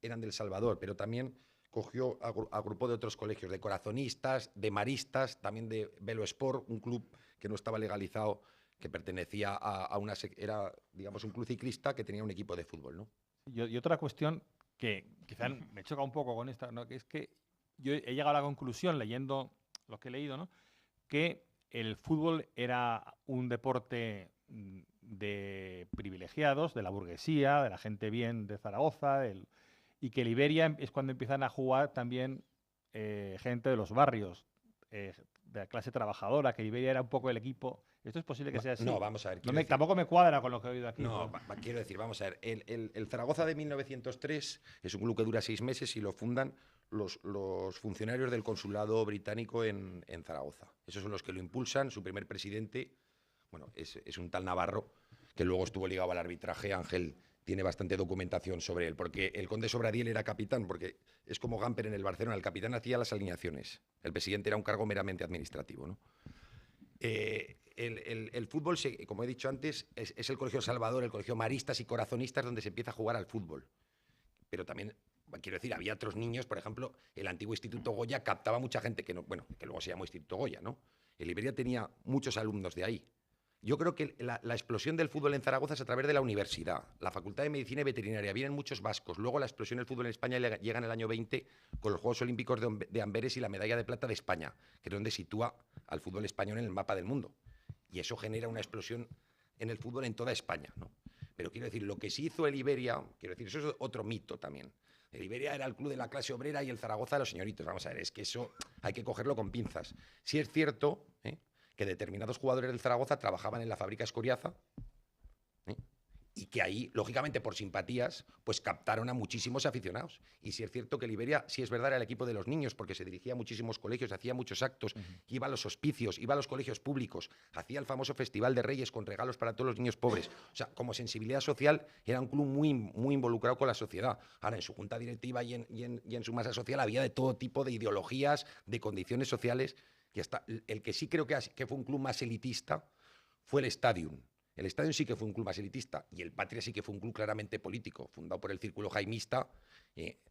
eran del Salvador, pero también cogió, agrupó de otros colegios, de corazonistas, de maristas, también de Velo Sport, un club que no estaba legalizado, que pertenecía a una, era, digamos, un club ciclista que tenía un equipo de fútbol, ¿no? Y otra cuestión que quizás me choca un poco con esta, ¿no? Que es que yo he llegado a la conclusión, leyendo lo que he leído, ¿no? Que el fútbol era un deporte de privilegiados, de la burguesía, de la gente bien de Zaragoza, y que Liberia es cuando empiezan a jugar también gente de los barrios, de la clase trabajadora, que Liberia era un poco el equipo. ¿Esto es posible que sea así? No, vamos a ver. Tampoco me cuadra con lo que he oído aquí. No, quiero decir, vamos a ver. El Zaragoza de 1903 es un club que dura 6 meses y lo fundan los funcionarios del consulado británico en Zaragoza. Esos son los que lo impulsan. Su primer presidente, bueno, es un tal Navarro, que luego estuvo ligado al arbitraje. Ángel tiene bastante documentación sobre él, porque el conde Sobradiel era capitán, porque es como Gamper en el Barcelona, el capitán hacía las alineaciones, el presidente era un cargo meramente administrativo, ¿no? El fútbol, como he dicho antes, es el Colegio Salvador, el Colegio Maristas y Corazonistas donde se empieza a jugar al fútbol. Pero también, quiero decir, había otros niños, por ejemplo, el antiguo Instituto Goya captaba mucha gente que luego se llamó Instituto Goya, ¿no? El Liberia tenía muchos alumnos de ahí. Yo creo que la explosión del fútbol en Zaragoza es a través de la universidad, la Facultad de Medicina y Veterinaria. Vienen muchos vascos. Luego la explosión del fútbol en España llega en el año 20 con los Juegos Olímpicos de Amberes y la medalla de plata de España, que es donde sitúa al fútbol español en el mapa del mundo. Y eso genera una explosión en el fútbol en toda España, ¿no? Pero quiero decir, lo que sí hizo el Iberia, quiero decir, eso es otro mito también. El Iberia era el club de la clase obrera y el Zaragoza de los señoritos. Vamos a ver, es que eso hay que cogerlo con pinzas. Sí es cierto, que determinados jugadores del Zaragoza trabajaban en la fábrica Escoriaza, y que ahí, lógicamente, por simpatías, pues captaron a muchísimos aficionados. Y sí es cierto que el Iberia, sí es verdad, era el equipo de los niños, porque se dirigía a muchísimos colegios, hacía muchos actos, iba a los hospicios, iba a los colegios públicos, hacía el famoso Festival de Reyes con regalos para todos los niños pobres. O sea, como sensibilidad social, era un club muy, muy involucrado con la sociedad. Ahora, en su junta directiva y en su masa social había de todo tipo de ideologías, de condiciones sociales, que hasta el que sí creo que fue un club más elitista fue el Stadium. El Stadium sí que fue un club más elitista y el Patria sí que fue un club claramente político, fundado por el Círculo Jaimista.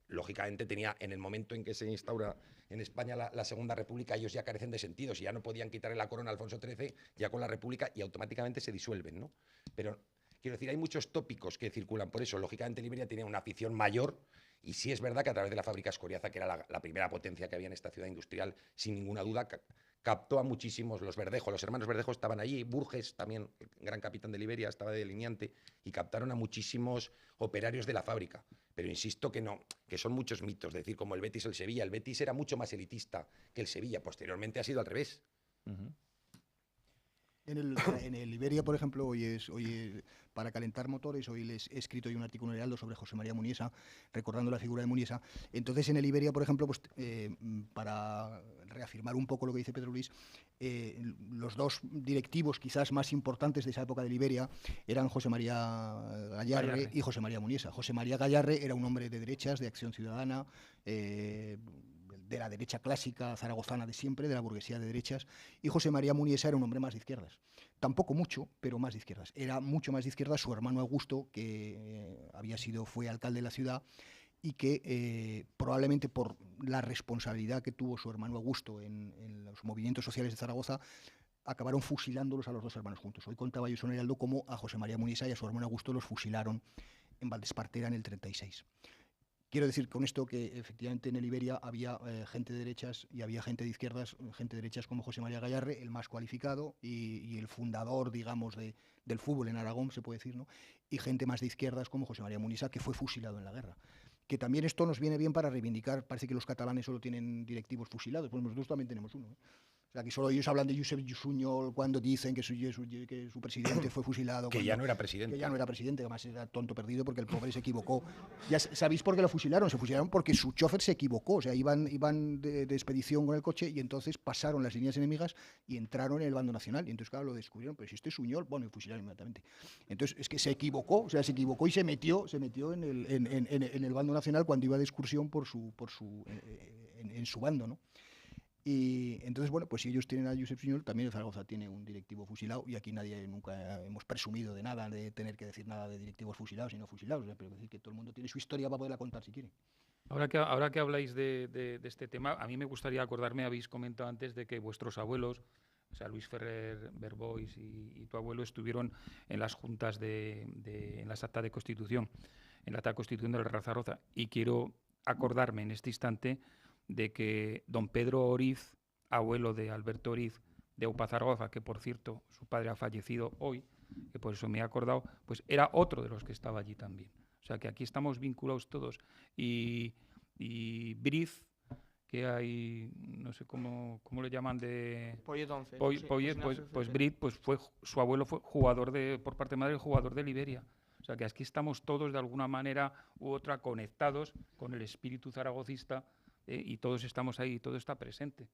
Lógicamente tenía, en el momento en que se instaura en España la Segunda República, ellos ya carecen de sentido. Si ya no podían quitarle la corona a Alfonso XIII, ya con la República, y automáticamente se disuelven, ¿no? Pero quiero decir, hay muchos tópicos que circulan por eso. Lógicamente Liberia tenía una afición mayor y sí es verdad que a través de la fábrica Escoriaza, que era la primera potencia que había en esta ciudad industrial, sin ninguna duda, captó a muchísimos. Los Verdejo, los hermanos Verdejo estaban allí, Burges, también el gran capitán de Liberia, estaba de delineante, y captaron a muchísimos operarios de la fábrica. Pero insisto que no, que son muchos mitos, es decir, como el Betis o el Sevilla. El Betis era mucho más elitista que el Sevilla, posteriormente ha sido al revés. En el Iberia, por ejemplo, hoy para calentar motores, hoy les he escrito un artículo en Heraldo sobre José María Muniesa, recordando la figura de Muniesa. Entonces, en el Iberia, por ejemplo, pues, para reafirmar un poco lo que dice Pedro Luis, los dos directivos quizás más importantes de esa época del Iberia eran José María Gallarre y José María Muniesa. José María Gallarre era un hombre de derechas, de Acción Ciudadana, de la derecha clásica zaragozana de siempre, de la burguesía de derechas, y José María Muniesa era un hombre más de izquierdas. Tampoco mucho, pero más de izquierdas. Era mucho más de izquierdas su hermano Augusto, que fue alcalde de la ciudad, y que probablemente por la responsabilidad que tuvo su hermano Augusto en los movimientos sociales de Zaragoza, acabaron fusilándolos a los dos hermanos juntos. Hoy contaba yo en Heraldo cómo a José María Muniesa y a su hermano Augusto los fusilaron en Valdespartera en el 36. Quiero decir con esto que efectivamente en el Iberia había gente de derechas y había gente de izquierdas, gente de derechas como José María Gallarre, el más cualificado y el fundador, digamos, del fútbol en Aragón, se puede decir, ¿no? Y gente más de izquierdas como José María Muniesa, que fue fusilado en la guerra. Que también esto nos viene bien para reivindicar, parece que los catalanes solo tienen directivos fusilados, pues nosotros también tenemos uno, ¿eh? O sea, que solo ellos hablan de Josep Suñol cuando dicen que su presidente fue fusilado. Que ya no era presidente. Que ya no era presidente, además era tonto perdido porque el pobre se equivocó. Ya sabéis por qué lo fusilaron. Se fusilaron porque su chofer se equivocó. O sea, iban de expedición con el coche y entonces pasaron las líneas enemigas y entraron en el bando nacional. Y entonces, claro, lo descubrieron. Pero si este es Suñol, bueno, y fusilaron inmediatamente. Entonces, es que se equivocó. O sea, se equivocó y se metió en el bando nacional cuando iba de excursión en su bando, ¿no? Y entonces, bueno, pues si ellos tienen a Josep Suñol, también el Zaragoza tiene un directivo fusilado, y aquí nadie nunca hemos presumido de nada, de tener que decir nada de directivos fusilados y no fusilados. O sea, pero decir que todo el mundo tiene su historia para poderla contar si quiere. Ahora que habláis de este tema, a mí me gustaría acordarme, habéis comentado antes de que vuestros abuelos, o sea, Luis Ferrer Berbois y tu abuelo, estuvieron en las juntas en las actas de constitución, en la acta de constitución del Real Zaragoza. Y quiero acordarme en este instante de que don Pedro Oriz, abuelo de Alberto Oriz, de Aupa Zaragoza, que por cierto su padre ha fallecido hoy, que por eso me he acordado, pues era otro de los que estaba allí también. O sea que aquí estamos vinculados todos. Y Briz, que hay, no sé cómo le llaman, de Poyet 11. pues Briz, pues su abuelo fue jugador por parte de madre, jugador de Liberia. O sea que aquí estamos todos de alguna manera u otra conectados con el espíritu zaragocista, y todos estamos ahí, todo está presente.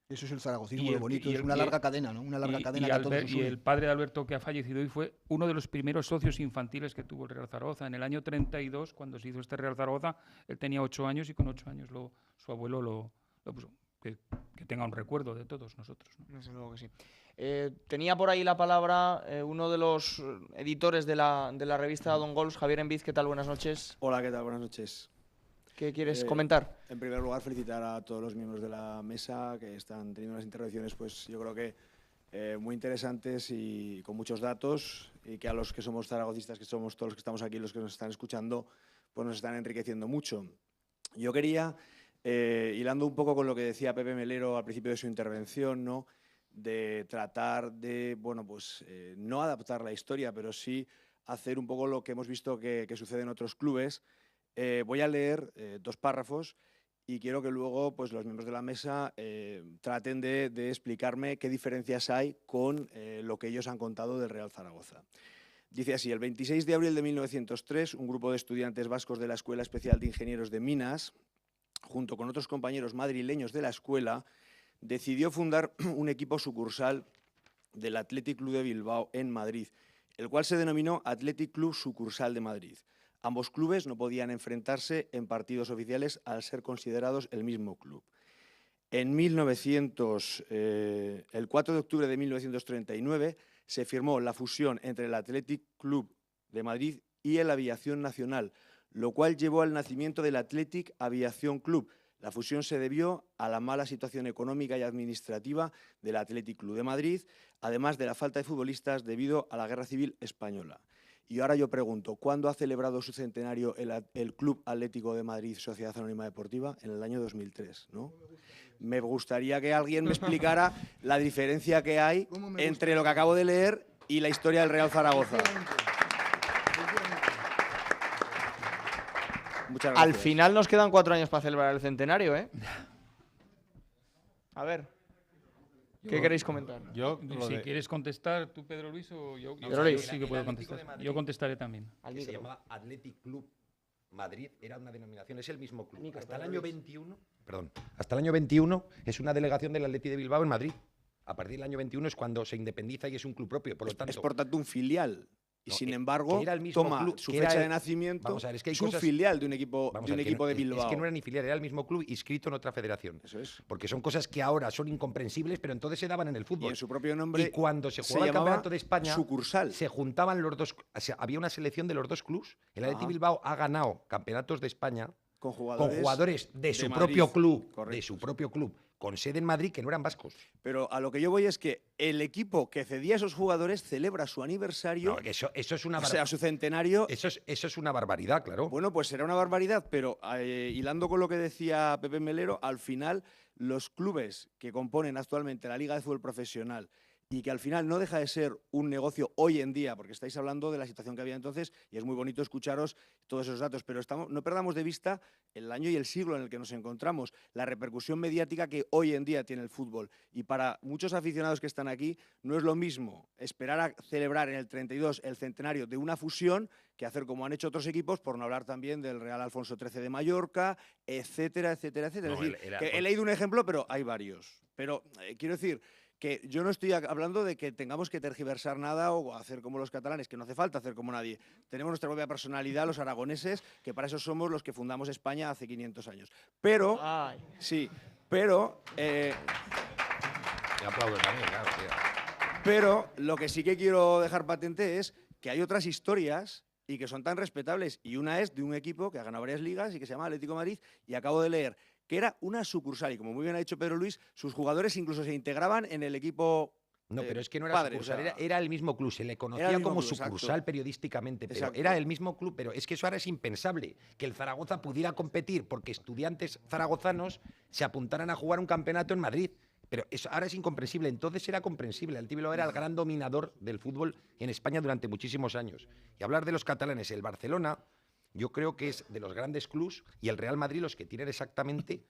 Eso es el zaragocismo, lo bonito, es una larga cadena, ¿no? Una larga cadena que a todos nos y une. el padre de Alberto, que ha fallecido hoy, fue uno de los primeros socios infantiles que tuvo el Real Zaragoza. En el año 32, cuando se hizo este Real Zaragoza, él tenía 8 años y con 8 años su abuelo lo puso. Que tenga un recuerdo de todos nosotros, ¿no? Desde luego que sí. Tenía por ahí la palabra uno de los editores de la revista Don Gols, Javier Enviz. ¿Qué tal? Buenas noches. Hola, ¿qué tal? Buenas noches. ¿Qué quieres comentar? En primer lugar, felicitar a todos los miembros de la mesa que están teniendo unas intervenciones, pues yo creo que muy interesantes y con muchos datos, y que a los que somos zaragocistas, que somos todos los que estamos aquí, los que nos están escuchando, pues nos están enriqueciendo mucho. Yo quería, hilando un poco con lo que decía Pepe Melero al principio de su intervención, ¿no?, de tratar de, bueno, pues no adaptar la historia, pero sí hacer un poco lo que hemos visto que sucede en otros clubes. Voy a leer 2 párrafos y quiero que luego, pues, los miembros de la mesa traten de explicarme qué diferencias hay con lo que ellos han contado del Real Zaragoza. Dice así: el 26 de abril de 1903, un grupo de estudiantes vascos de la Escuela Especial de Ingenieros de Minas, junto con otros compañeros madrileños de la escuela, decidió fundar un equipo sucursal del Athletic Club de Bilbao en Madrid, el cual se denominó Athletic Club Sucursal de Madrid. Ambos clubes no podían enfrentarse en partidos oficiales al ser considerados el mismo club. El 4 de octubre de 1939 se firmó la fusión entre el Athletic Club de Madrid y el Aviación Nacional, lo cual llevó al nacimiento del Athletic Aviación Club. La fusión se debió a la mala situación económica y administrativa del Athletic Club de Madrid, además de la falta de futbolistas debido a la Guerra Civil Española. Y ahora yo pregunto, ¿cuándo ha celebrado su centenario el Club Atlético de Madrid, Sociedad Anónima Deportiva? En el año 2003, ¿no? Me gustaría que alguien me explicara la diferencia que hay entre lo que acabo de leer y la historia del Real Zaragoza. Muchas gracias. Al final nos quedan 4 años para celebrar el centenario, ¿eh? A ver. ¿Qué queréis comentar? Si quieres contestar tú, Pedro Luis, o yo sí que puedo contestar. Yo contestaré también. Que se llamaba Athletic Club Madrid, era una denominación, es el mismo club. Hasta el año 21, hasta el año 21 es una delegación del Athletic de Bilbao en Madrid. A partir del año 21 es cuando se independiza y es un club propio. Por lo tanto, es por tanto un filial. Y no, sin embargo, era el mismo toma club, su fecha de nacimiento, es que hay su cosas, filial de un equipo de Bilbao. Es que no era ni filial, era el mismo club inscrito en otra federación. Eso es. Porque son cosas que ahora son incomprensibles, pero entonces se daban en el fútbol. Y en su propio nombre. Y cuando se jugaba el Campeonato de España, sucursal. Se juntaban los dos. O sea, había una selección de los dos clubs. El Athletic Bilbao ha ganado campeonatos de España con jugadores de su Madrid. propio club. Correcto. De su propio club. Con sede en Madrid, que no eran vascos. Pero a lo que yo voy es que el equipo que cedía a esos jugadores celebra su aniversario. No, eso es una o sea, su centenario. Eso es una barbaridad, claro. Bueno, pues será una barbaridad, pero hilando con lo que decía Pepe Melero, al final los clubes que componen actualmente la Liga de Fútbol Profesional y que al final no deja de ser un negocio hoy en día, porque estáis hablando de la situación que había entonces y es muy bonito escucharos todos esos datos, pero no perdamos de vista el año y el siglo en el que nos encontramos, la repercusión mediática que hoy en día tiene el fútbol. Y para muchos aficionados que están aquí, no es lo mismo esperar a celebrar en el 32 el centenario de una fusión que hacer como han hecho otros equipos, por no hablar también del Real Alfonso XIII de Mallorca, etcétera, etcétera, etcétera. No, es decir, he leído un ejemplo, pero hay varios. Pero quiero decir que yo no estoy hablando de que tengamos que tergiversar nada o hacer como los catalanes, que no hace falta hacer como nadie. Tenemos nuestra propia personalidad, los aragoneses, que para eso somos los que fundamos España hace 500 años. Pero, sí, Pero... Me aplaudo también, claro. Pero lo que sí que quiero dejar patente es que hay otras historias y que son tan respetables. Y una es de un equipo que ha ganado varias ligas y que se llama Atlético de Madrid, y acabo de leer que era una sucursal. Y como muy bien ha dicho Pedro Luis, sus jugadores incluso se integraban en el equipo. No, pero es que no era padre, sucursal, o sea, era el mismo club, se le conocía el mismo como club, sucursal exacto. periodísticamente, pero Exacto. era el mismo club, pero es que eso ahora es impensable, que el Zaragoza pudiera competir porque estudiantes zaragozanos se apuntaran a jugar un campeonato en Madrid. Pero eso ahora es incomprensible, entonces era comprensible. El Bilbao era el gran dominador del fútbol en España durante muchísimos años. Y hablar de los catalanes, el Barcelona, yo creo que es de los grandes clubs, y el Real Madrid los que tienen exactamente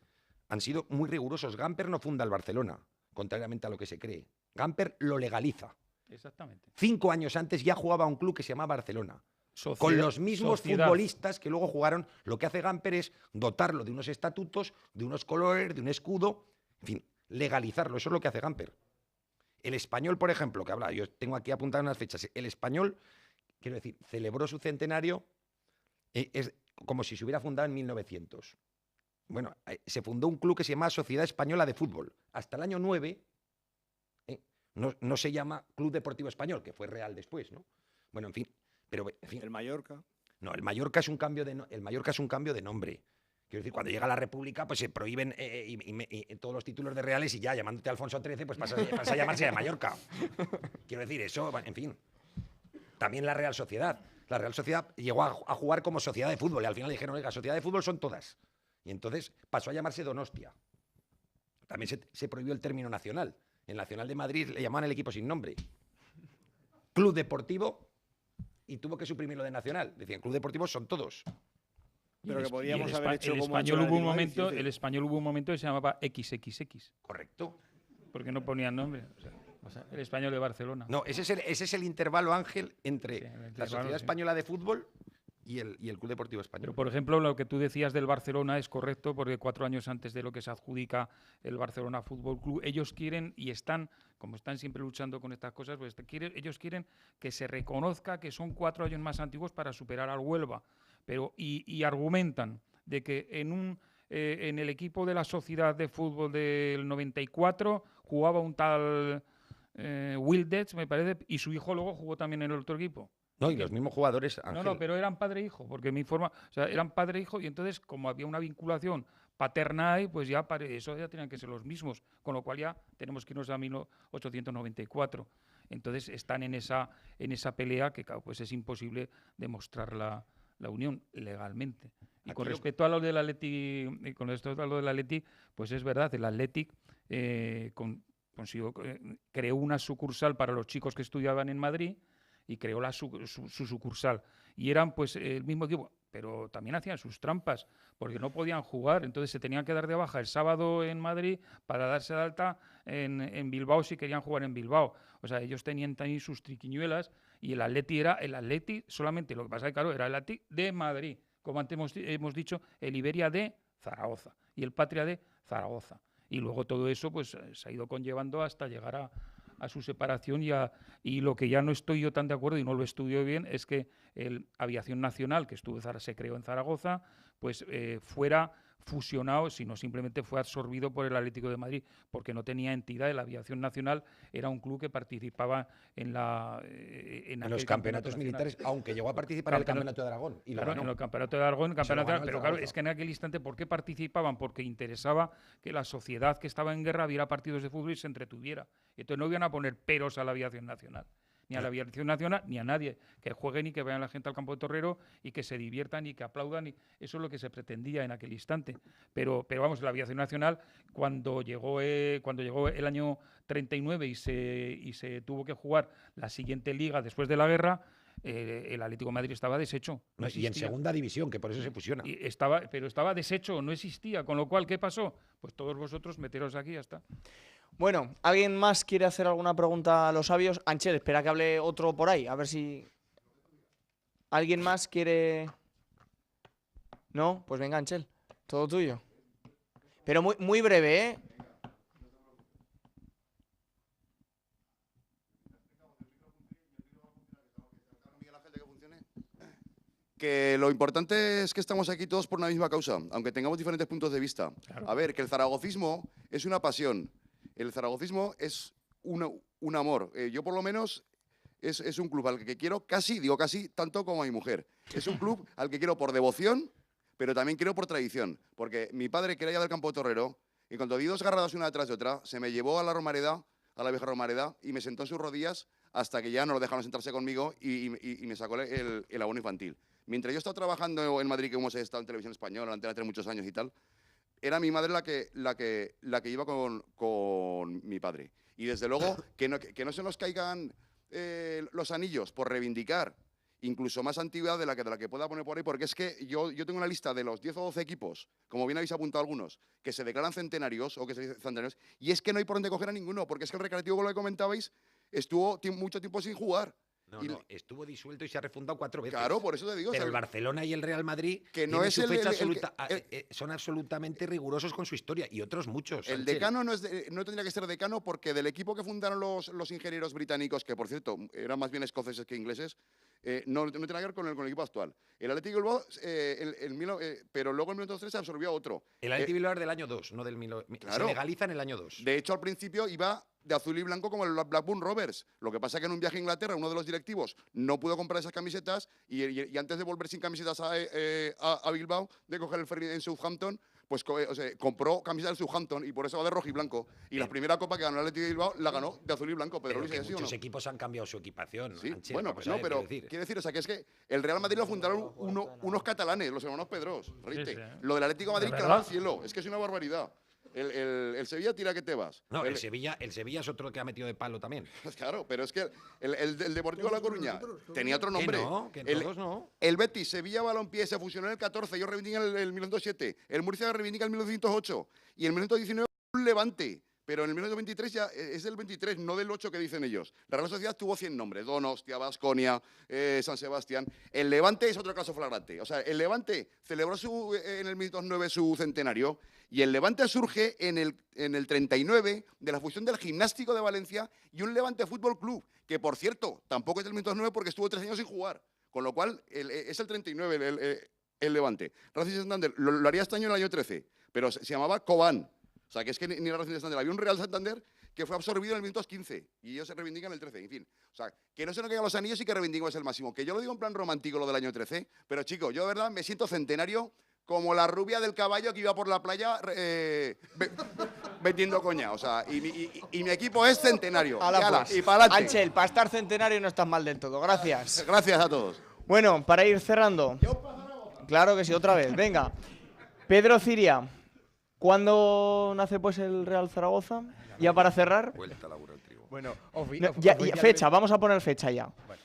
han sido muy rigurosos. Gamper no funda el Barcelona, contrariamente a lo que se cree. Gamper lo legaliza. Exactamente. 5 años antes ya jugaba un club que se llama Barcelona. Sociedad, Con los mismos sociedad. futbolistas que luego jugaron. Lo que hace Gamper es dotarlo de unos estatutos, de unos colores, de un escudo, en fin, legalizarlo. Eso es lo que hace Gamper. El Español, por ejemplo, que habla, yo tengo aquí apuntadas unas fechas. El Español, quiero decir, celebró su centenario, es como si se hubiera fundado en 1900. Bueno, se fundó un club que se llama Sociedad Española de Fútbol. Hasta el año 9 no se llama Club Deportivo Español, que fue Real después, ¿no? Bueno, en fin. Pero, en fin. El Mallorca. No, el Mallorca es un cambio de nombre. Quiero decir, cuando llega la República, pues se prohíben todos los títulos de reales y ya, llamándote Alfonso XIII, pues pasa a llamarse de Mallorca. Quiero decir, eso, en fin. También la Real Sociedad. La Real Sociedad llegó a jugar como sociedad de fútbol y al final dijeron, oiga, sociedad de fútbol son todas. Y entonces pasó a llamarse Donostia. También se prohibió el término nacional. En Nacional de Madrid le llamaban el equipo sin nombre. Club Deportivo, y tuvo que suprimirlo de Nacional. Decían, Club Deportivo son todos. Pero que podríamos haber hecho el como español hubo un momento que se llamaba XXX. Correcto. Porque no ponían nombre. O sea, el Español de Barcelona. No, ese es el intervalo, Ángel, entre la intervalo, Sociedad sí. Española de Fútbol y el Club Deportivo Español. Pero, por ejemplo, lo que tú decías del Barcelona es correcto, porque 4 años antes de lo que se adjudica el Barcelona Fútbol Club, ellos quieren y están, como están siempre luchando con estas cosas, pues ellos quieren que se reconozca que son 4 años más antiguos para superar al Huelva. Y argumentan de que en el equipo de la Sociedad de Fútbol del 94 jugaba un tal Wilders, me parece, y su hijo luego jugó también en el otro equipo. No, y los mismos jugadores, Ángel. No, pero eran padre e hijo, porque eran padre e hijo, y entonces, como había una vinculación paterna ahí, pues ya eso ya tenían que ser los mismos, con lo cual ya tenemos que irnos a 1894. Entonces están en esa pelea que, claro, pues es imposible demostrar la unión legalmente. Y con respecto a lo del Athletic, pues es verdad, el Athletic creó una sucursal para los chicos que estudiaban en Madrid, y creó su sucursal. Y eran pues el mismo equipo, pero también hacían sus trampas, porque no podían jugar, entonces se tenían que dar de baja el sábado en Madrid para darse de alta en Bilbao si querían jugar en Bilbao. O sea, ellos tenían también sus triquiñuelas, y el Athletic era el Athletic solamente, lo que pasa es que claro, era el Athletic de Madrid, como antes hemos dicho, el Iberia de Zaragoza y el Patria de Zaragoza. Y luego todo eso pues se ha ido conllevando hasta llegar a su separación, y lo que ya no estoy yo tan de acuerdo y no lo estudio bien es que el Aviación Nacional, que se creó en Zaragoza, pues fuera fusionado, sino simplemente fue absorbido por el Atlético de Madrid, porque no tenía entidad. La Aviación Nacional era un club que participaba en los campeonatos militares, aunque llegó a participar en el Campeonato de Aragón. Y claro, en el Campeonato de Aragón, pero claro, es que en aquel instante, ¿por qué participaban? Porque interesaba que la sociedad que estaba en guerra viera partidos de fútbol y se entretuviera. Entonces no iban a poner peros a la Aviación Nacional. Ni a la Aviación Nacional, ni a nadie. Que jueguen y que vayan la gente al campo de Torrero y que se diviertan y que aplaudan. Y eso es lo que se pretendía en aquel instante. Pero vamos, la Aviación Nacional, cuando llegó el año 39 y se tuvo que jugar la siguiente liga después de la guerra, el Atlético de Madrid estaba deshecho. No y en segunda división, que por eso se fusiona. Pero estaba deshecho, no existía. Con lo cual, ¿qué pasó? Pues todos vosotros meteros aquí y ya está. Bueno, ¿alguien más quiere hacer alguna pregunta a los sabios? Anchel, espera que hable otro por ahí, a ver si... ¿Alguien más quiere...? ¿No? Pues venga, Anchel, todo tuyo. Pero muy, muy breve, ¿eh? Que lo importante es que estamos aquí todos por una misma causa, aunque tengamos diferentes puntos de vista. Claro. A ver, que el zaragocismo es una pasión. El zaragocismo es un amor. Yo, por lo menos, es un club al que quiero casi, digo casi, tanto como a mi mujer. Es un club al que quiero por devoción, pero también quiero por tradición. Porque mi padre, que era ya del campo torrero, y cuando di 2 garradas una detrás de otra, se me llevó a la Romareda, a la vieja Romareda, y me sentó en sus rodillas hasta que ya no lo dejaron sentarse conmigo y me sacó el abono infantil. Mientras yo estaba trabajando en Madrid, que hemos estado en Televisión Española, en Antena 3 muchos años y tal, era mi madre la que iba con mi padre. Y desde luego, que no se nos caigan los anillos por reivindicar incluso más antigüedad de la que pueda poner por ahí, porque es que yo tengo una lista de los 10 o 12 equipos, como bien habéis apuntado algunos, que se declaran centenarios o que se dicen centenarios, y es que no hay por dónde coger a ninguno, porque es que el Recreativo, como lo que comentabais, estuvo mucho tiempo sin jugar. No, estuvo disuelto y se ha refundado 4 veces. Claro, por eso te digo. Pero el Barcelona y el Real Madrid que no es su fecha son absolutamente rigurosos con su historia, y otros muchos. El decano no tendría que ser decano, porque del equipo que fundaron los ingenieros británicos, que por cierto eran más bien escoceses que ingleses, no tiene que ver con el equipo actual. El Athletic Bilbao, pero luego en 1903 se absorbió a otro. El Athletic Bilbao es del año 2, no del claro. Se legaliza en el año 2. De hecho, al principio iba de azul y blanco como el Blackburn Rovers. Lo que pasa es que en un viaje a Inglaterra uno de los directivos no pudo comprar esas camisetas y antes de volver sin camisetas a Bilbao, de coger el ferry en Southampton, pues compró camisetas del Southampton y por eso va de rojo y blanco. Y la primera copa que ganó el Athletic de Bilbao la ganó de azul y blanco. Pedro Luis, ¿sí muchos o no? equipos han cambiado su equipación. Sí, Anchel, bueno, pues no, pero quiero decir, o sea, que es que el Real Madrid lo fundaron unos catalanes, los hermanos Pedros. Sí. Lo del Atlético de Madrid ¿De cagó verdad? al cielo. Es que es una barbaridad. El Sevilla tira que te vas. No, el Sevilla es otro que ha metido de palo también. Pues claro, pero es que el Deportivo de La Coruña tenía otro nombre. Que todos no. El Betis, Sevilla Balompié, se fusionó en el 14, ellos reivindican el 1907. El Murcia reivindica el 1908. Y el 1919 un Levante. Pero en el 1923 ya es del 23, no del 8 que dicen ellos. La Real Sociedad tuvo 100 nombres: Donostia, Baskonia, San Sebastián. El Levante es otro caso flagrante. O sea, el Levante celebró en el 1909 su centenario, y el Levante surge en el 39 de la fusión del Gimnástico de Valencia y un Levante Fútbol Club, que por cierto tampoco es del 1909 porque estuvo 3 años sin jugar. Con lo cual es el 39 el Levante. Racing Santander lo haría este año en el año 13, pero se llamaba Cobán. O sea, que es que ni la Racing de Santander. Había un Real Santander que fue absorbido en el 1915 y ellos se reivindican el 13. En fin, o sea, que no se nos caigan los anillos y que reivindiquemos el máximo. Que yo lo digo en plan romántico lo del año 13, pero chicos, yo de verdad me siento centenario como la rubia del caballo que iba por la playa vendiendo coña. O sea, y mi equipo es centenario. Pues, y para adelante. Ángel, para estar centenario no estás mal del todo. Gracias. Gracias a todos. Bueno, para ir cerrando. Claro que sí, otra vez. Venga. Pedro Ciria. ¿Cuándo nace pues el Real Zaragoza? Ya para cerrar. Vuelta a Laura el trigo. Bueno, ya, fecha, vamos a poner fecha ya. Bueno.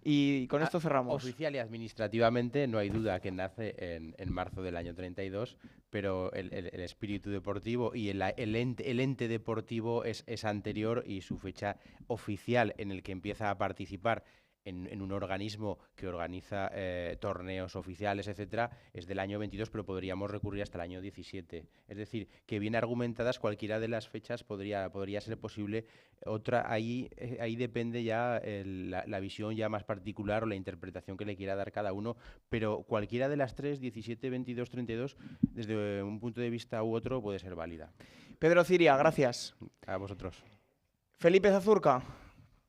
Y con esto cerramos. Oficial y administrativamente no hay duda que nace en marzo del año 32, pero el espíritu deportivo y el ente deportivo es anterior, y su fecha oficial en el que empieza a participar en un organismo que organiza torneos oficiales, etcétera, es del año 22, pero podríamos recurrir hasta el año 17. Es decir, que bien argumentadas cualquiera de las fechas podría ser posible. Otra, ahí depende ya la visión ya más particular o la interpretación que le quiera dar cada uno, pero cualquiera de las tres, 17, 22, 32, desde un punto de vista u otro, puede ser válida. Pedro Ciria, gracias. A vosotros. Felipe Zazurca,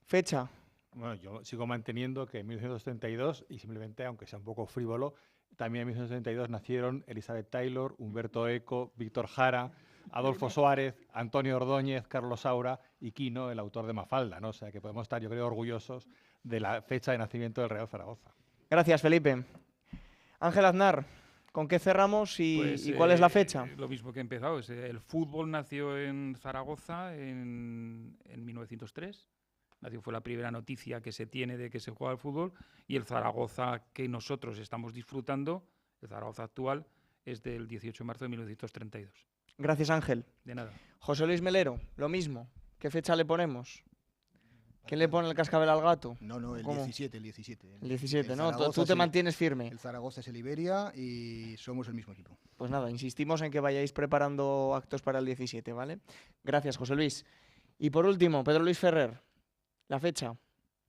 fecha. Bueno, yo sigo manteniendo que en 1932, y simplemente, aunque sea un poco frívolo, también en 1932 nacieron Elizabeth Taylor, Humberto Eco, Víctor Jara, Adolfo Suárez, Antonio Ordóñez, Carlos Saura y Quino, el autor de Mafalda, ¿no? O sea, que podemos estar, yo creo, orgullosos de la fecha de nacimiento del Real Zaragoza. Gracias, Felipe. Ángel Aznar, ¿con qué cerramos y cuál es la fecha? Lo mismo que he empezado. El fútbol nació en Zaragoza en 1903. Fue la primera noticia que se tiene de que se juega al fútbol, y el Zaragoza que nosotros estamos disfrutando, el Zaragoza actual, es del 18 de marzo de 1932. Gracias, Ángel. De nada. José Luis Melero, lo mismo. ¿Qué fecha le ponemos? ¿Quién le pone el cascabel al gato? No, el ¿Cómo? 17, el 17. El 17, el ¿no? Zaragoza Tú te mantienes firme. El Zaragoza es el Iberia y somos el mismo equipo. Pues nada, insistimos en que vayáis preparando actos para el 17, ¿vale? Gracias, José Luis. Y por último, Pedro Luis Ferrer. La fecha.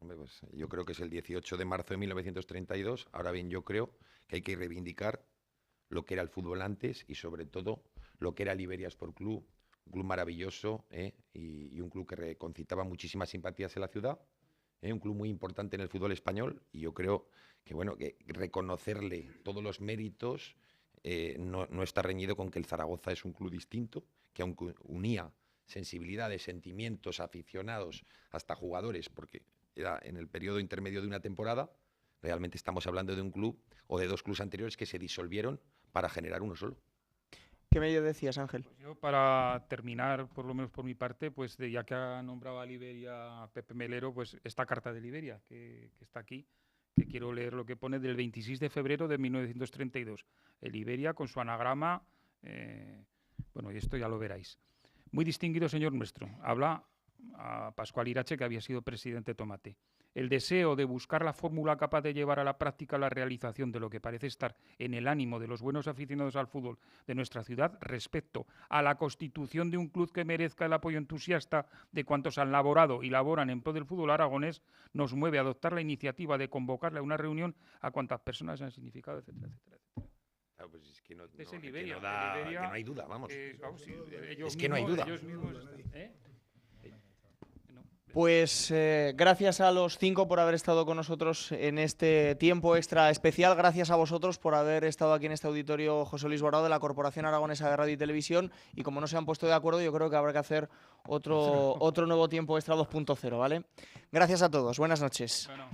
Hombre, pues yo creo que es el 18 de marzo de 1932. Ahora bien, yo creo que hay que reivindicar lo que era el fútbol antes y sobre todo lo que era el Iberia Sport Club, un club maravilloso y un club que concitaba muchísimas simpatías en la ciudad, un club muy importante en el fútbol español, y yo creo que, bueno, que reconocerle todos los méritos no está reñido con que el Zaragoza es un club distinto, que aunque unía sensibilidades, sentimientos, aficionados, hasta jugadores, porque era en el periodo intermedio de una temporada, realmente estamos hablando de un club o de dos clubes anteriores que se disolvieron para generar uno solo. ¿Qué me decías, Ángel? Pues yo, para terminar, por lo menos por mi parte, pues ya que ha nombrado a Liberia Pepe Melero, pues esta carta de Liberia que está aquí, que quiero leer lo que pone del 26 de febrero de 1932. El Liberia con su anagrama, bueno, y esto ya lo veráis. Muy distinguido señor nuestro, habla a Pascual Irache, que había sido presidente Tomate. El deseo de buscar la fórmula capaz de llevar a la práctica la realización de lo que parece estar en el ánimo de los buenos aficionados al fútbol de nuestra ciudad respecto a la constitución de un club que merezca el apoyo entusiasta de cuantos han laborado y laboran en pro del fútbol aragonés, nos mueve a adoptar la iniciativa de convocarle a una reunión a cuantas personas han significado, etcétera, etcétera, etcétera. Claro, pues es que no, Es no, el que Iberia, no da, el Iberia, que no hay duda, vamos. Vamos, sí, Es que no hay duda. Ellos mismos, Pues gracias a los 5 por haber estado con nosotros en este tiempo extra especial. Gracias a vosotros por haber estado aquí en este auditorio, José Luis Borrado, de la Corporación Aragonesa de Radio y Televisión. Y como no se han puesto de acuerdo, yo creo que habrá que hacer otro nuevo tiempo extra 2.0, ¿vale? Gracias a todos. Buenas noches. Bueno.